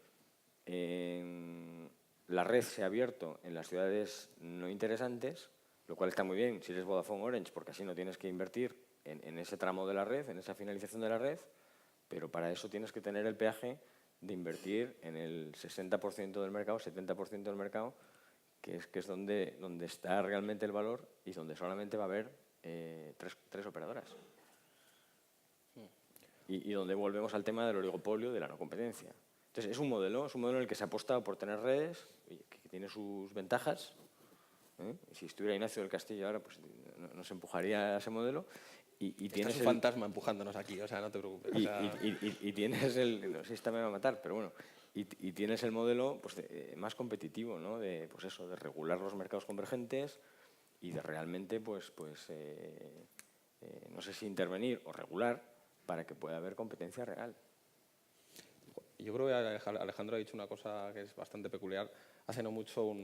Speaker 5: la red se ha abierto en las ciudades no interesantes, lo cual está muy bien si eres Vodafone Orange, porque así no tienes que invertir en ese tramo de la red, en esa finalización de la red, pero para eso tienes que tener el peaje de invertir en el 60% del mercado, 70% del mercado, que es donde está realmente el valor y donde solamente va a haber tres operadoras. Y donde volvemos al tema del oligopolio, de la no competencia. Entonces, es un modelo en el que se ha apostado por tener redes, que tiene sus ventajas. Si estuviera Ignacio del Castillo ahora, pues nos empujaría a ese modelo. Y
Speaker 2: Está
Speaker 5: tienes
Speaker 2: su fantasma empujándonos aquí, o sea, no te preocupes. O sea,
Speaker 5: y tienes no sé si esta me va a matar, pero bueno, y tienes el modelo pues, más competitivo, ¿no? De, pues eso, de regular los mercados convergentes y de realmente, no sé si intervenir o regular para que pueda haber competencia real.
Speaker 2: yo creo que Alejandro ha dicho una cosa que es bastante peculiar. Hace no mucho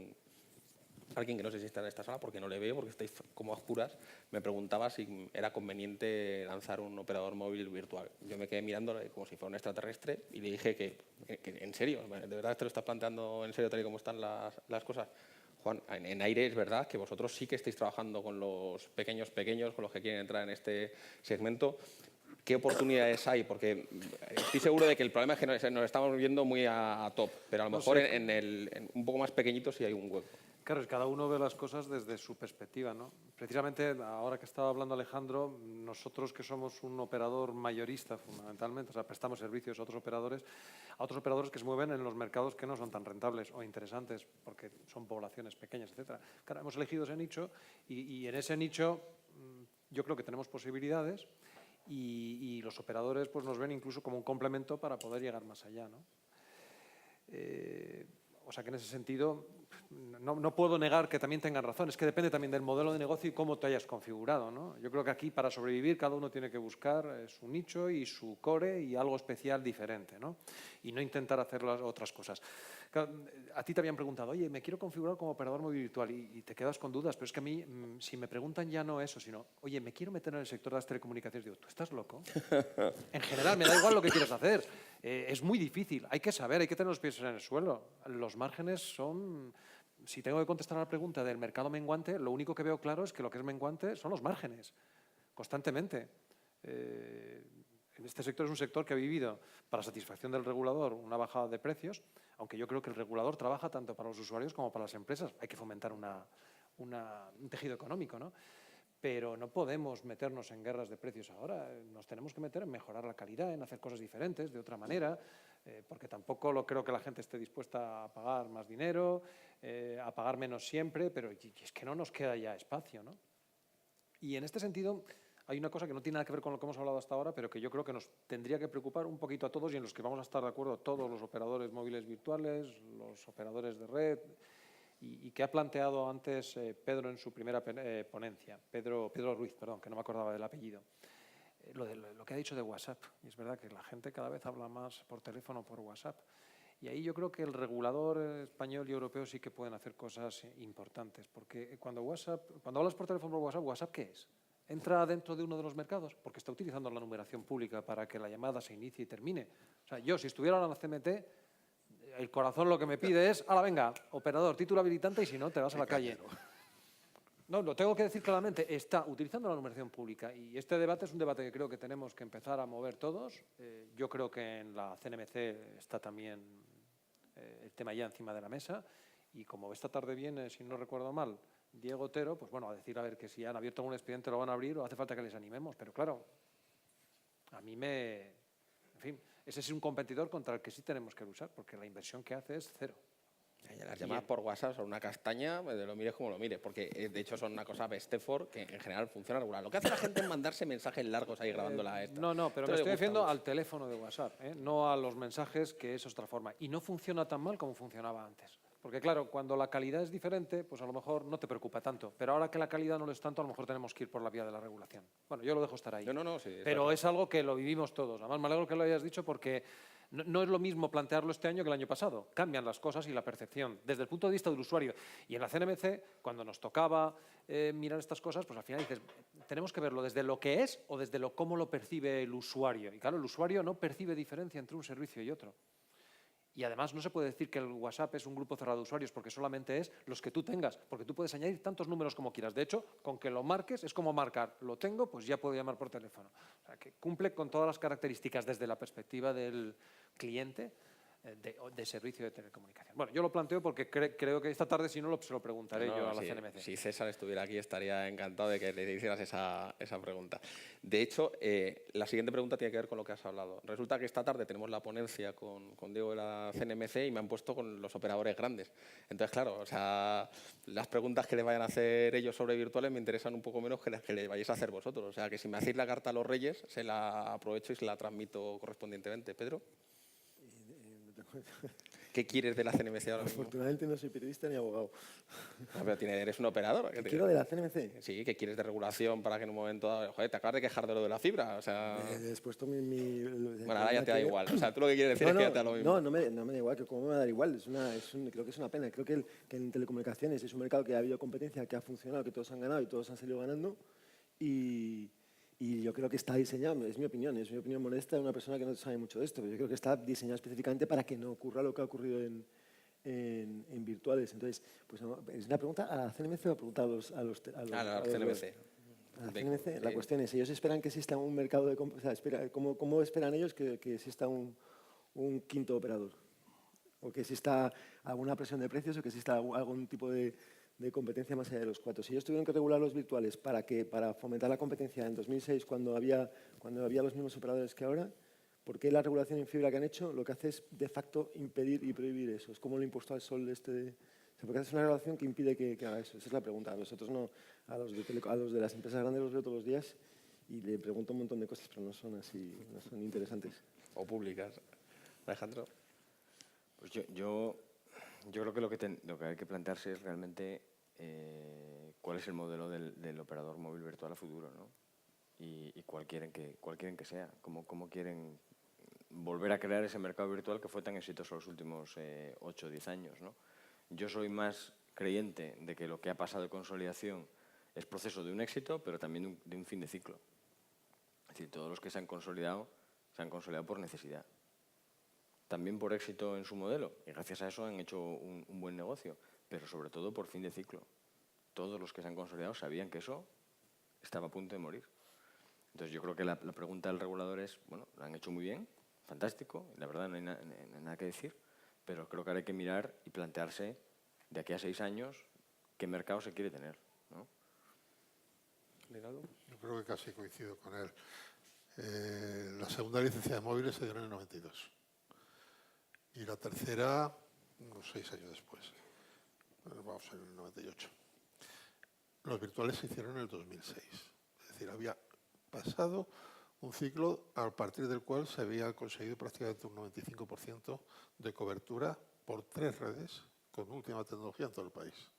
Speaker 2: alguien que no sé si está en esta sala, porque no le veo, porque estáis como a oscuras, me preguntaba si era conveniente lanzar un operador móvil virtual. Yo me quedé mirando como si fuera un extraterrestre y le dije que en serio, ¿de verdad te lo estás planteando en serio tal y como están las cosas? Juan, en aire es verdad que vosotros sí que estáis trabajando con los pequeños, con los que quieren entrar en este segmento. ¿Qué oportunidades hay? Porque estoy seguro de que el problema es que nos estamos viendo muy a top, pero a lo mejor en un poco más pequeñito sí hay un hueco.
Speaker 4: Claro, cada uno ve las cosas desde su perspectiva, ¿no? Precisamente, ahora que estaba hablando Alejandro, nosotros que somos un operador mayorista fundamentalmente, o sea, prestamos servicios a otros operadores que se mueven en los mercados que no son tan rentables o interesantes, porque son poblaciones pequeñas, etcétera. Claro, hemos elegido ese nicho y en ese nicho yo creo que tenemos posibilidades y los operadores pues, nos ven incluso como un complemento para poder llegar más allá, ¿no? O sea que en ese sentido no puedo negar que también tengan razón. Es que depende también del modelo de negocio y cómo te hayas configurado, ¿no? Yo creo que aquí para sobrevivir cada uno tiene que buscar su nicho y su core y algo especial diferente, ¿no? Y no intentar hacer las otras cosas. Claro, a ti te habían preguntado, oye, me quiero configurar como operador móvil virtual y te quedas con dudas, pero es que a mí, si me preguntan ya no eso, sino, oye, me quiero meter en el sector de las telecomunicaciones, digo, ¿tú estás loco? En general, me da igual lo que quieras hacer. Es muy difícil, hay que saber, hay que tener los pies en el suelo. Los márgenes son... Si tengo que contestar a la pregunta del mercado menguante, lo único que veo claro es que lo que es menguante son los márgenes, constantemente. En este sector es un sector que ha vivido, para satisfacción del regulador, una bajada de precios, aunque yo creo que el regulador trabaja tanto para los usuarios como para las empresas. Hay que fomentar un tejido económico, ¿no? Pero no podemos meternos en guerras de precios ahora. Nos tenemos que meter en mejorar la calidad, en hacer cosas diferentes, de otra manera, porque tampoco creo que la gente esté dispuesta a pagar más dinero, a pagar menos siempre, pero es que no nos queda ya espacio, ¿no? Y en este sentido hay una cosa que no tiene nada que ver con lo que hemos hablado hasta ahora, pero que yo creo que nos tendría que preocupar un poquito a todos y en los que vamos a estar de acuerdo todos los operadores móviles virtuales, los operadores de red, y que ha planteado antes Pedro en su primera ponencia, Pedro Ruiz, perdón, que no me acordaba del apellido, lo que ha dicho de WhatsApp. Y es verdad que la gente cada vez habla más por teléfono, por WhatsApp. Y ahí yo creo que el regulador español y europeo sí que pueden hacer cosas importantes, porque cuando hablas por teléfono por WhatsApp, ¿WhatsApp qué es? ¿Entra dentro de uno de los mercados? Porque está utilizando la numeración pública para que la llamada se inicie y termine. O sea, yo, si estuviera en la CMT, el corazón lo que me pide es, ¡hala, venga, operador, título habilitante y si no, te vas a la calle! No, lo tengo que decir claramente, está utilizando la numeración pública y este debate es un debate que creo que tenemos que empezar a mover todos. Yo creo que en la CNMC está también el tema ya encima de la mesa y como esta tarde viene, si no recuerdo mal, Diego Otero, pues bueno, a decir a ver que si han abierto un expediente lo van a abrir o hace falta que les animemos, pero claro, a mí en fin, ese es un competidor contra el que sí tenemos que luchar porque la inversión que hace es cero.
Speaker 2: Las llamadas por WhatsApp son una castaña, lo mires como lo mires, porque de hecho son una cosa bestefor que en general funciona regular. Lo que hace la gente es mandarse mensajes largos ahí grabándola esta.
Speaker 4: No, pero me estoy refiriendo al teléfono de WhatsApp, no a los mensajes, que es otra forma. Y no funciona tan mal como funcionaba antes. Porque claro, cuando la calidad es diferente, pues a lo mejor no te preocupa tanto. Pero ahora que la calidad no lo es tanto, a lo mejor tenemos que ir por la vía de la regulación. Bueno, yo lo dejo estar ahí.
Speaker 2: Sí,
Speaker 4: pero es algo que lo vivimos todos. Además, me alegro que lo hayas dicho porque no es lo mismo plantearlo este año que el año pasado. Cambian las cosas y la percepción desde el punto de vista del usuario. Y en la CNMC, cuando nos tocaba mirar estas cosas, pues al final dices, tenemos que verlo desde lo que es o desde cómo lo percibe el usuario. Y claro, el usuario no percibe diferencia entre un servicio y otro. Y además no se puede decir que el WhatsApp es un grupo cerrado de usuarios porque solamente es los que tú tengas, porque tú puedes añadir tantos números como quieras. De hecho, con que lo marques es como marcar, lo tengo, pues ya puedo llamar por teléfono. O sea, que cumple con todas las características desde la perspectiva del cliente de servicio de telecomunicación. Bueno, yo lo planteo porque creo que esta tarde, si no, se lo preguntaré yo a la CNMC.
Speaker 2: Si César estuviera aquí, estaría encantado de que le hicieras esa pregunta. De hecho, la siguiente pregunta tiene que ver con lo que has hablado. Resulta que esta tarde tenemos la ponencia con Diego de la CNMC y me han puesto con los operadores grandes. Entonces, claro, o sea, las preguntas que le vayan a hacer ellos sobre virtuales me interesan un poco menos que las que le vayáis a hacer vosotros. O sea, que si me hacéis la carta a los Reyes, se la aprovecho y se la transmito correspondientemente. Pedro. ¿Qué quieres de la CNMC ahora mismo?
Speaker 3: Afortunadamente no soy periodista ni abogado.
Speaker 2: No, pero eres un operador.
Speaker 3: ¿Qué quiero de la CNMC?
Speaker 2: Sí, ¿qué quieres de regulación para que en un momento dado... Joder, te acabas de quejar de lo de la fibra, o sea...
Speaker 3: He puesto
Speaker 2: Bueno, ahora ya te da igual. O sea, tú lo que quieres decir es que ya te da lo mismo.
Speaker 3: No me da igual, que cómo me va a dar igual. Creo que es una pena. Creo que en telecomunicaciones es un mercado que ha habido competencia, que ha funcionado, que todos han ganado y todos han salido ganando. Y yo creo que está diseñado, es mi opinión modesta de una persona que no sabe mucho de esto, pero yo creo que está diseñado específicamente para que no ocurra lo que ha ocurrido en virtuales. Entonces, pues es una pregunta a la CNMC o a preguntar a la CNMC. A la CNMC, la cuestión es, ellos esperan que exista un mercado de... O sea, ¿cómo esperan ellos que exista un quinto operador? O que exista alguna presión de precios o que exista algún tipo de competencia más allá de los 4. Si ellos tuvieron que regular los virtuales para fomentar la competencia en 2006, cuando había los mismos operadores que ahora, ¿por qué la regulación en fibra que han hecho lo que hace es de facto impedir y prohibir eso? Es como el impuesto al sol porque hace una regulación que impide que haga eso. Esa es la pregunta. A nosotros no, a los de las empresas grandes los veo todos los días y le pregunto un montón de cosas, pero no son así, no son interesantes.
Speaker 2: O públicas. Alejandro.
Speaker 5: Pues yo creo que lo que hay que plantearse es realmente cuál es el modelo del operador móvil virtual a futuro, ¿no? Y cuál quieren que sea, cómo quieren volver a crear ese mercado virtual que fue tan exitoso los últimos 8 o 10 años, ¿no? Yo soy más creyente de que lo que ha pasado de consolidación es proceso de un éxito, pero también de un fin de ciclo. Es decir, todos los que se han consolidado por necesidad. También por éxito en su modelo, y gracias a eso han hecho un buen negocio, pero sobre todo por fin de ciclo. Todos los que se han consolidado sabían que eso estaba a punto de morir. Entonces yo creo que la pregunta del regulador es, bueno, lo han hecho muy bien, fantástico, la verdad no hay nada que decir, pero creo que ahora hay que mirar y plantearse de aquí a 6 años qué mercado se quiere tener, ¿no?
Speaker 6: Yo creo que casi coincido con él. La segunda licencia de móviles se dio en el 92 y la tercera unos 6 años después. Vamos en el 98. Los virtuales se hicieron en el 2006. Es decir, había pasado un ciclo a partir del cual se había conseguido prácticamente un 95% de cobertura por 3 redes con última tecnología en todo el país.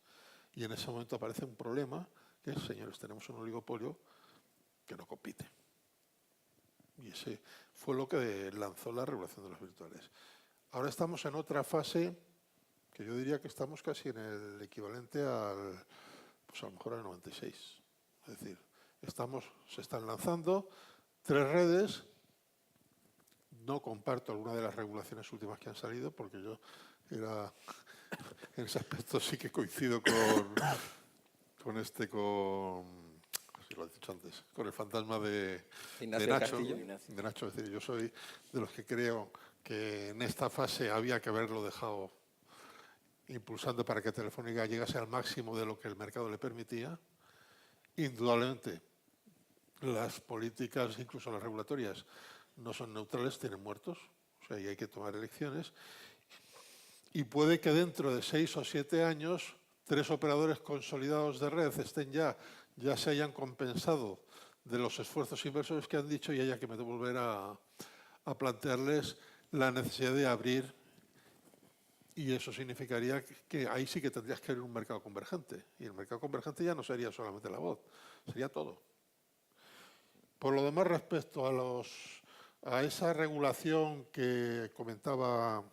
Speaker 6: Y en ese momento aparece un problema que es, señores, tenemos un oligopolio que no compite. Y ese fue lo que lanzó la regulación de los virtuales. Ahora estamos en otra fase que yo diría que estamos casi en el equivalente pues a lo mejor al 96. Es decir, se están lanzando 3 redes. No comparto alguna de las regulaciones últimas que han salido porque yo en ese aspecto sí que coincido así lo he dicho antes, con el fantasma de Nacho. Es decir, yo soy de los que creo que en esta fase había que haberlo dejado impulsando para que Telefónica llegase al máximo de lo que el mercado le permitía. Indudablemente, las políticas, incluso las regulatorias, no son neutrales, tienen muertos, o sea, y hay que tomar elecciones. Y puede que dentro de 6 o 7 años, 3 operadores consolidados de red ya se hayan compensado de los esfuerzos inversores que han dicho y haya que volver a plantearles la necesidad de abrir. Y eso significaría que ahí sí que tendrías que abrir un mercado convergente. Y el mercado convergente ya no sería solamente la voz, sería todo. Por lo demás, respecto a esa regulación que comentaba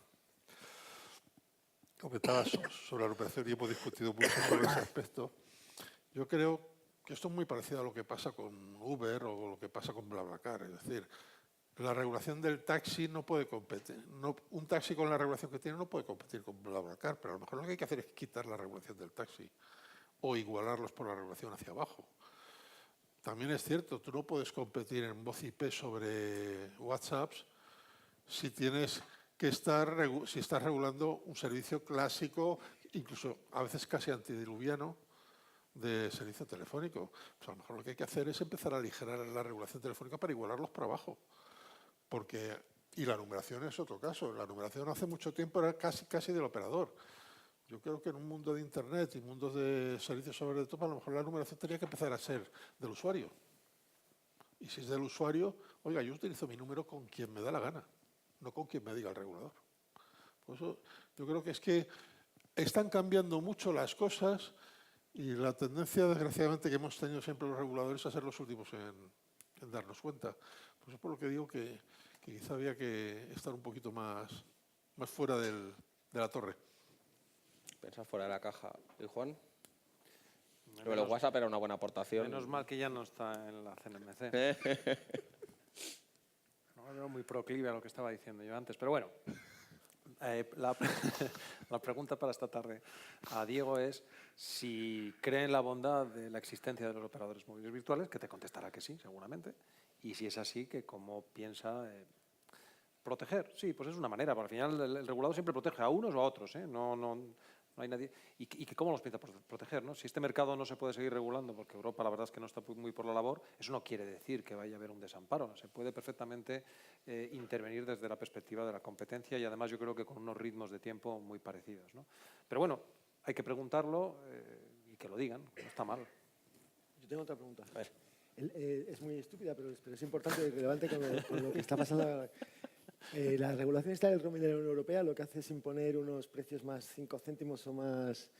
Speaker 6: sobre la recuperación y hemos discutido mucho sobre ese aspecto, yo creo que esto es muy parecido a lo que pasa con Uber o lo que pasa con BlaBlaCar. Es decir, la regulación del taxi no puede competir. Un taxi con la regulación que tiene no puede competir con BlaBlaCar, pero a lo mejor lo que hay que hacer es quitar la regulación del taxi o igualarlos por la regulación hacia abajo. También es cierto, tú no puedes competir en voz IP sobre WhatsApp si tienes que si estás regulando un servicio clásico, incluso a veces casi antediluviano, de servicio telefónico. Pues a lo mejor lo que hay que hacer es empezar a aligerar la regulación telefónica para igualarlos para abajo. Y la numeración es otro caso. La numeración hace mucho tiempo era casi del operador. Yo creo que en un mundo de Internet y mundos de servicios sobre de todo, a lo mejor la numeración tenía que empezar a ser del usuario. Y si es del usuario, oiga, yo utilizo mi número con quien me da la gana, no con quien me diga el regulador. Por eso yo creo que es que están cambiando mucho las cosas y la tendencia, desgraciadamente, que hemos tenido siempre los reguladores a ser los últimos en darnos cuenta. Pues es por lo que digo que quizá había que estar un poquito más fuera de la torre.
Speaker 2: Pensar fuera de la caja. ¿Y Juan? Lo del WhatsApp era una buena aportación.
Speaker 4: Menos mal que ya no está en la CNMC. No, era muy proclive a lo que estaba diciendo yo antes. Pero bueno, la pregunta para esta tarde a Diego es si cree en la bondad de la existencia de los operadores móviles virtuales, que te contestará que sí, seguramente. Y si es así, que cómo piensa proteger. Sí, pues es una manera. Pero al final el regulador siempre protege a unos o a otros. No hay nadie. Y que cómo los piensa proteger, ¿no? Si este mercado no se puede seguir regulando, porque Europa la verdad es que no está muy por la labor, eso no quiere decir que vaya a haber un desamparo. Se puede perfectamente intervenir desde la perspectiva de la competencia y además yo creo que con unos ritmos de tiempo muy parecidos, ¿no? Pero bueno, hay que preguntarlo y que lo digan, no está mal.
Speaker 3: Yo tengo otra pregunta.
Speaker 2: A ver.
Speaker 3: Es muy estúpida, pero es importante y relevante con lo que está pasando ahora. La regulación esta del roaming de la Unión Europea lo que hace es imponer unos precios más 5 céntimos o más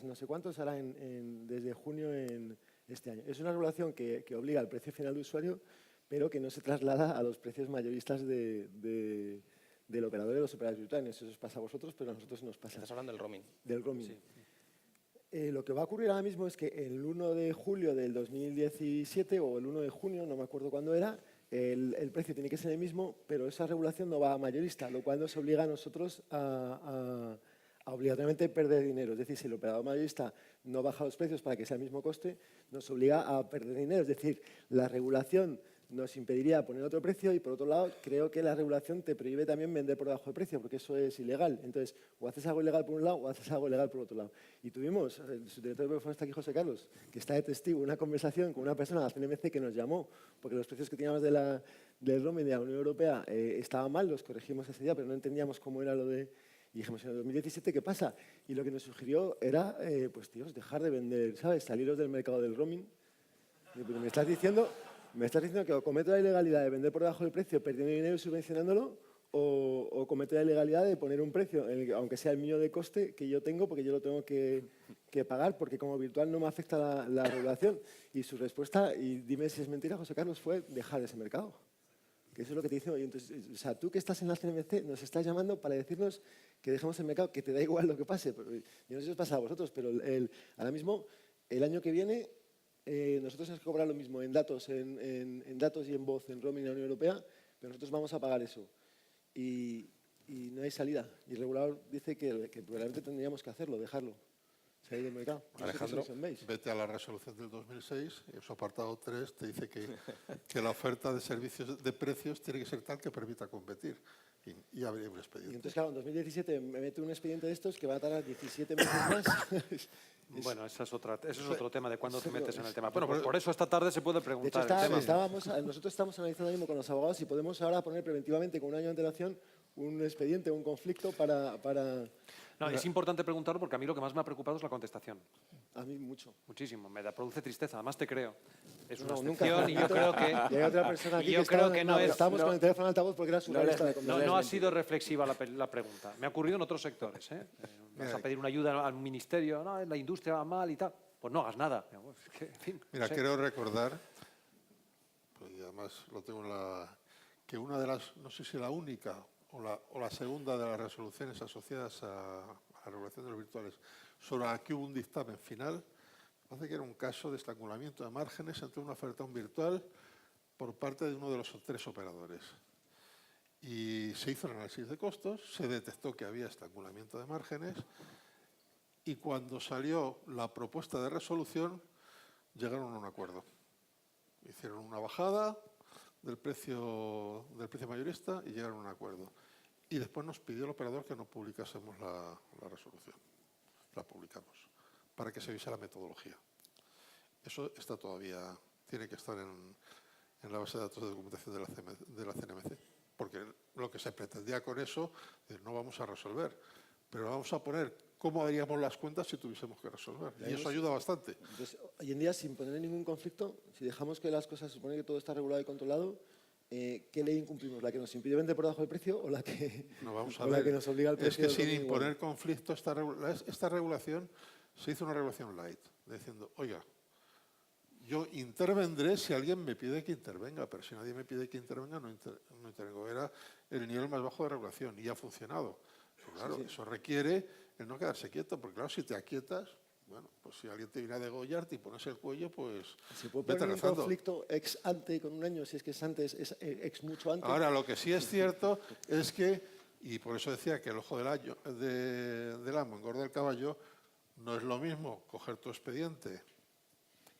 Speaker 3: no sé cuántos ahora desde junio en este año. Es una regulación que obliga al precio final de usuario, pero que no se traslada a los precios mayoristas del operador de los operadores virtuales. Eso os pasa a vosotros, pero a nosotros nos pasa.
Speaker 2: Estás hablando del roaming.
Speaker 3: Del roaming.
Speaker 4: Sí.
Speaker 3: Lo que va a ocurrir ahora mismo es que el 1 de julio del 2017 o el 1 de junio, no me acuerdo cuándo era, el precio tiene que ser el mismo, pero esa regulación no va a mayorista, lo cual nos obliga a nosotros a obligatoriamente perder dinero. Es decir, si el operador mayorista no baja los precios para que sea el mismo coste, nos obliga a perder dinero. Es decir, la regulación nos impediría poner otro precio y, por otro lado, creo que la regulación te prohíbe también vender por debajo de precio, porque eso es ilegal. Entonces, o haces algo ilegal por un lado o haces algo ilegal por otro lado. Y tuvimos, el subdirector de Vodafone está aquí, José Carlos, que está de testigo, una conversación con una persona de la CNMC que nos llamó, porque los precios que teníamos del roaming de la Unión Europea estaban mal, los corregimos ese día, pero no entendíamos cómo era lo de... Y dijimos, en el 2017, ¿qué pasa? Y lo que nos sugirió era, pues, tíos, dejar de vender, ¿sabes? Saliros del mercado del roaming. Pero me estás diciendo que o cometo la ilegalidad de vender por debajo del precio perdiendo dinero y subvencionándolo o cometo la ilegalidad de poner un precio, aunque sea el mío de coste, que yo tengo porque yo lo tengo que pagar porque como virtual no me afecta la regulación. Y su respuesta, y dime si es mentira, José Carlos, fue dejar ese mercado. Que eso es lo que te dice hoy. Entonces, o sea, tú que estás en la CNMC nos estás llamando para decirnos que dejemos el mercado, que te da igual lo que pase. Yo no sé si os pasa a vosotros, pero ahora mismo, el año que viene, nosotros tenemos que cobrar lo mismo en datos, en datos y en voz en roaming en la Unión Europea, pero nosotros vamos a pagar eso. Y no hay salida. Y el regulador dice que probablemente tendríamos que hacerlo, dejarlo, salir del mercado.
Speaker 2: Alejandro,
Speaker 6: vete a la resolución del 2006, en su apartado 3 te dice que la oferta de servicios de precios tiene que ser tal que permita competir. Y habría un
Speaker 3: Y
Speaker 6: expediente.
Speaker 3: entonces, claro, en 2017 me mete un expediente de estos que va a tardar 17 meses más.
Speaker 4: Bueno, ese es otro tema de cuándo te
Speaker 3: Sí,
Speaker 4: metes
Speaker 3: pero
Speaker 4: en el tema. Bueno, pues por eso esta tarde se puede
Speaker 3: De hecho,
Speaker 4: preguntar el tema.
Speaker 3: nosotros estamos analizando ahora mismo con los abogados si podemos ahora poner preventivamente, con un año de antelación, un expediente, un conflicto para...
Speaker 4: No, es importante preguntarlo porque a mí lo que más me ha preocupado es la contestación.
Speaker 3: A mí mucho.
Speaker 4: Muchísimo. Me produce tristeza. Además te creo. Es una
Speaker 3: No, nunca.
Speaker 4: excepción y yo creo que...
Speaker 3: Y hay otra persona aquí
Speaker 4: y yo creo que no es...
Speaker 3: Estábamos con el teléfono altavoz porque era su revista de conversación.
Speaker 4: No ha sido reflexiva la pregunta. Me ha ocurrido en otros sectores. Vas a pedir una ayuda al ministerio, no, la industria va mal y tal. Pues no hagas nada. Es que, en fin,
Speaker 6: Mira,
Speaker 4: no sé.
Speaker 6: quiero recordar, pues, y además lo tengo que una de las, no sé si la única o la segunda de las resoluciones asociadas a la regulación de los virtuales, sobre la que hubo un dictamen final, parece que era un caso de estrangulamiento de márgenes entre una oferta virtual por parte de uno de los 3 operadores. Y se hizo el análisis de costos, se detectó que había estrangulamiento de márgenes y cuando salió la propuesta de resolución llegaron a un acuerdo. Hicieron una bajada del precio mayorista y llegaron a un acuerdo. Y después nos pidió el operador que no publicásemos la resolución. La publicamos, para que se viese la metodología. Eso está todavía, tiene que estar en la base de datos de documentación de la CNMC, porque lo que se pretendía con eso es no vamos a resolver, pero vamos a poner cómo haríamos las cuentas si tuviésemos que resolver. Y eso ayuda bastante.
Speaker 3: Entonces, hoy en día, sin poner ningún conflicto, si dejamos que las cosas, supone que todo está regulado y controlado, ¿qué ley incumplimos? ¿La que nos impide vender por debajo del precio o la que,
Speaker 6: No, vamos a
Speaker 3: o la
Speaker 6: ver.
Speaker 3: que nos obliga al
Speaker 6: Es
Speaker 3: precio?
Speaker 6: que sin
Speaker 3: del domingo?
Speaker 6: imponer conflicto, esta regulación se hizo una regulación light, diciendo, oiga, yo intervendré si alguien me pide que intervenga, pero si nadie me pide que intervenga, no intervengo. Era el nivel más bajo de regulación y ha funcionado. Pero claro, eso requiere el no quedarse quieto, porque claro, si te aquietas, bueno, pues si alguien te viene a degollarte y pones el cuello, pues
Speaker 3: ¿Se puede
Speaker 6: vete
Speaker 3: poner un
Speaker 6: rezando.
Speaker 3: conflicto ex ante con un año? Si es que es antes, es ex mucho antes.
Speaker 6: Ahora, lo que sí es cierto es que, y por eso decía que el ojo del amo engorda el caballo, no es lo mismo coger tu expediente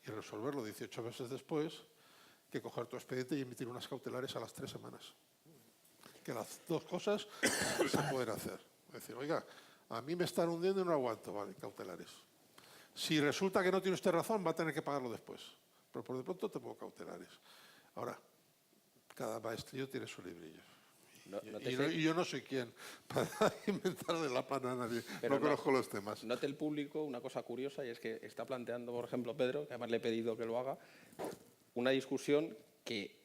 Speaker 6: y resolverlo 18 meses después que coger tu expediente y emitir unas cautelares a las 3 semanas. Que las dos cosas se pueden hacer. Es decir, oiga, a mí me están hundiendo y no aguanto, vale, cautelares. Si resulta que no tiene usted razón, va a tener que pagarlo después. Pero por de pronto te pongo cautelares. Ahora, cada maestrillo tiene su librillo. Y yo no soy quien para inventarle la pana a nadie.
Speaker 2: Pero
Speaker 6: No conozco los temas.
Speaker 2: Note el público una cosa curiosa, y es que está planteando, por ejemplo, Pedro, que además le he pedido que lo haga, una discusión que,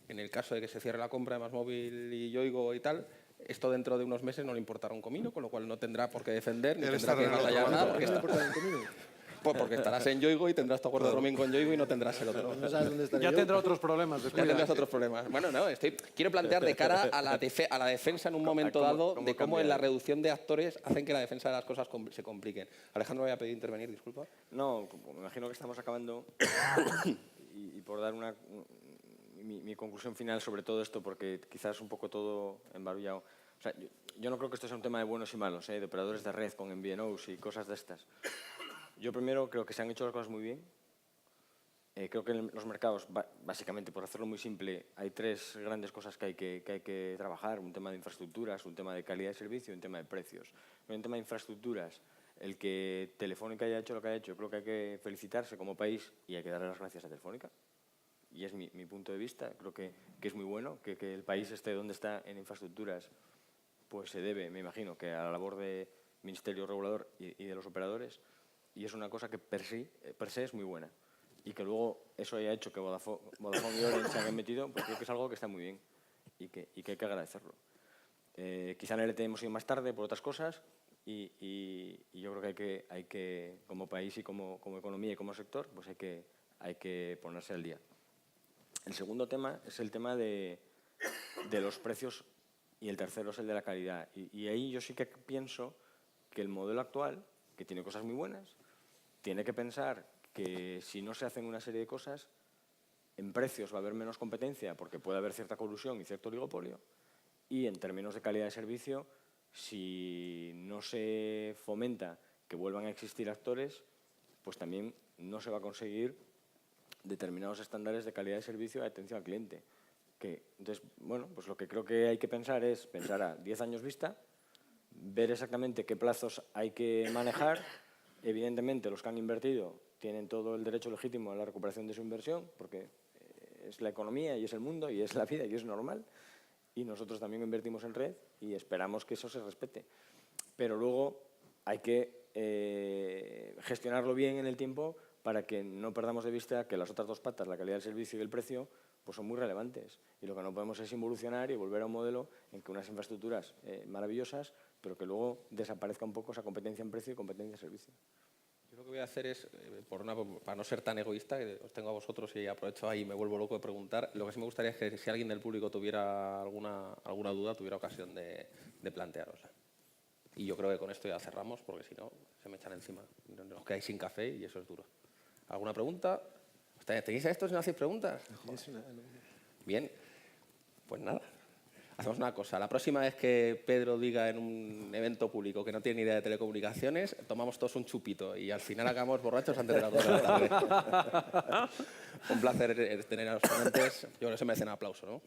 Speaker 2: en el caso de que se cierre la compra de MásMóvil y Yoigo y tal, esto dentro de unos meses no le importará un comino, con lo cual no tendrá por qué defender, ni
Speaker 6: Él
Speaker 2: tendrá
Speaker 6: está
Speaker 2: que batallar nada,
Speaker 3: ¿Por
Speaker 2: porque,
Speaker 3: qué no importa el comino?
Speaker 2: pues porque estarás en Yoigo y tendrás tu acuerdo de roaming con Yoigo y no tendrás el otro.
Speaker 3: No sabes dónde estaré
Speaker 4: Ya
Speaker 3: yo.
Speaker 4: tendrá otros problemas.
Speaker 2: Ya
Speaker 4: descuida.
Speaker 2: tendrás otros problemas. Bueno, no, quiero plantear de cara a la defensa en un momento dado de cómo en la reducción de actores hacen que la defensa de las cosas se compliquen. Alejandro, voy a pedir intervenir, disculpa.
Speaker 5: No, me imagino que estamos acabando y por dar mi conclusión final sobre todo esto, porque quizás un poco todo embarullado. O sea, yo no creo que esto sea un tema de buenos y malos, de operadores de red con MVNOs y cosas de estas. Yo primero creo que se han hecho las cosas muy bien. Creo que en los mercados, básicamente, por hacerlo muy simple, hay tres grandes cosas que hay que trabajar. Un tema de infraestructuras, un tema de calidad de servicio y un tema de precios. En el tema de infraestructuras, el que Telefónica haya hecho lo que ha hecho, creo que hay que felicitarse como país y hay que darle las gracias a Telefónica. Y es mi punto de vista. Creo que es muy bueno que el país esté donde está en infraestructuras, pues se debe, me imagino, que a la labor del Ministerio Regulador y de los operadores. Y es una cosa que per se es muy buena. Y que luego eso haya hecho que Vodafone y Orange se hayan metido, pues creo que es algo que está muy bien y que hay que agradecerlo. Quizá en el ET hemos ido más tarde por otras cosas y yo creo que hay que, como país y como economía y como sector, pues hay que ponerse al día. El segundo tema es el tema de los precios y el tercero es el de la calidad. Y ahí yo sí que pienso que el modelo actual, que tiene cosas muy buenas, tiene que pensar que si no se hacen una serie de cosas, en precios va a haber menos competencia porque puede haber cierta colusión y cierto oligopolio, y en términos de calidad de servicio, si no se fomenta que vuelvan a existir actores, pues también no se va a conseguir determinados estándares de calidad de servicio y de atención al cliente. Entonces, bueno, pues lo que creo que hay que pensar es pensar a 10 años vista, ver exactamente qué plazos hay que manejar. Evidentemente, los que han invertido tienen todo el derecho legítimo a la recuperación de su inversión, porque es la economía y es el mundo y es la vida y es normal. Y nosotros también invertimos en red y esperamos que eso se respete. Pero luego hay que gestionarlo bien en el tiempo para que no perdamos de vista que las otras dos patas, la calidad del servicio y el precio, pues son muy relevantes. Y lo que no podemos es involucionar y volver a un modelo en que unas infraestructuras maravillosas, pero que luego desaparezca un poco esa competencia en precio y competencia en servicio.
Speaker 2: Yo lo que voy a hacer es, para no ser tan egoísta, que os tengo a vosotros y aprovecho ahí y me vuelvo loco de preguntar, lo que sí me gustaría es que si alguien del público tuviera alguna duda, tuviera ocasión de plantearosla. Y yo creo que con esto ya cerramos, porque si no, se me echan encima. Nos quedáis sin café y eso es duro. ¿Alguna pregunta? ¿Tenéis a esto si no hacéis preguntas? Bien, pues nada. Hacemos una cosa. La próxima vez que Pedro diga en un evento público que no tiene ni idea de telecomunicaciones, tomamos todos un chupito y al final acabamos borrachos antes de las 2 de la tarde. Un placer tener a los ponentes. Yo creo que se merecen un aplauso, ¿no?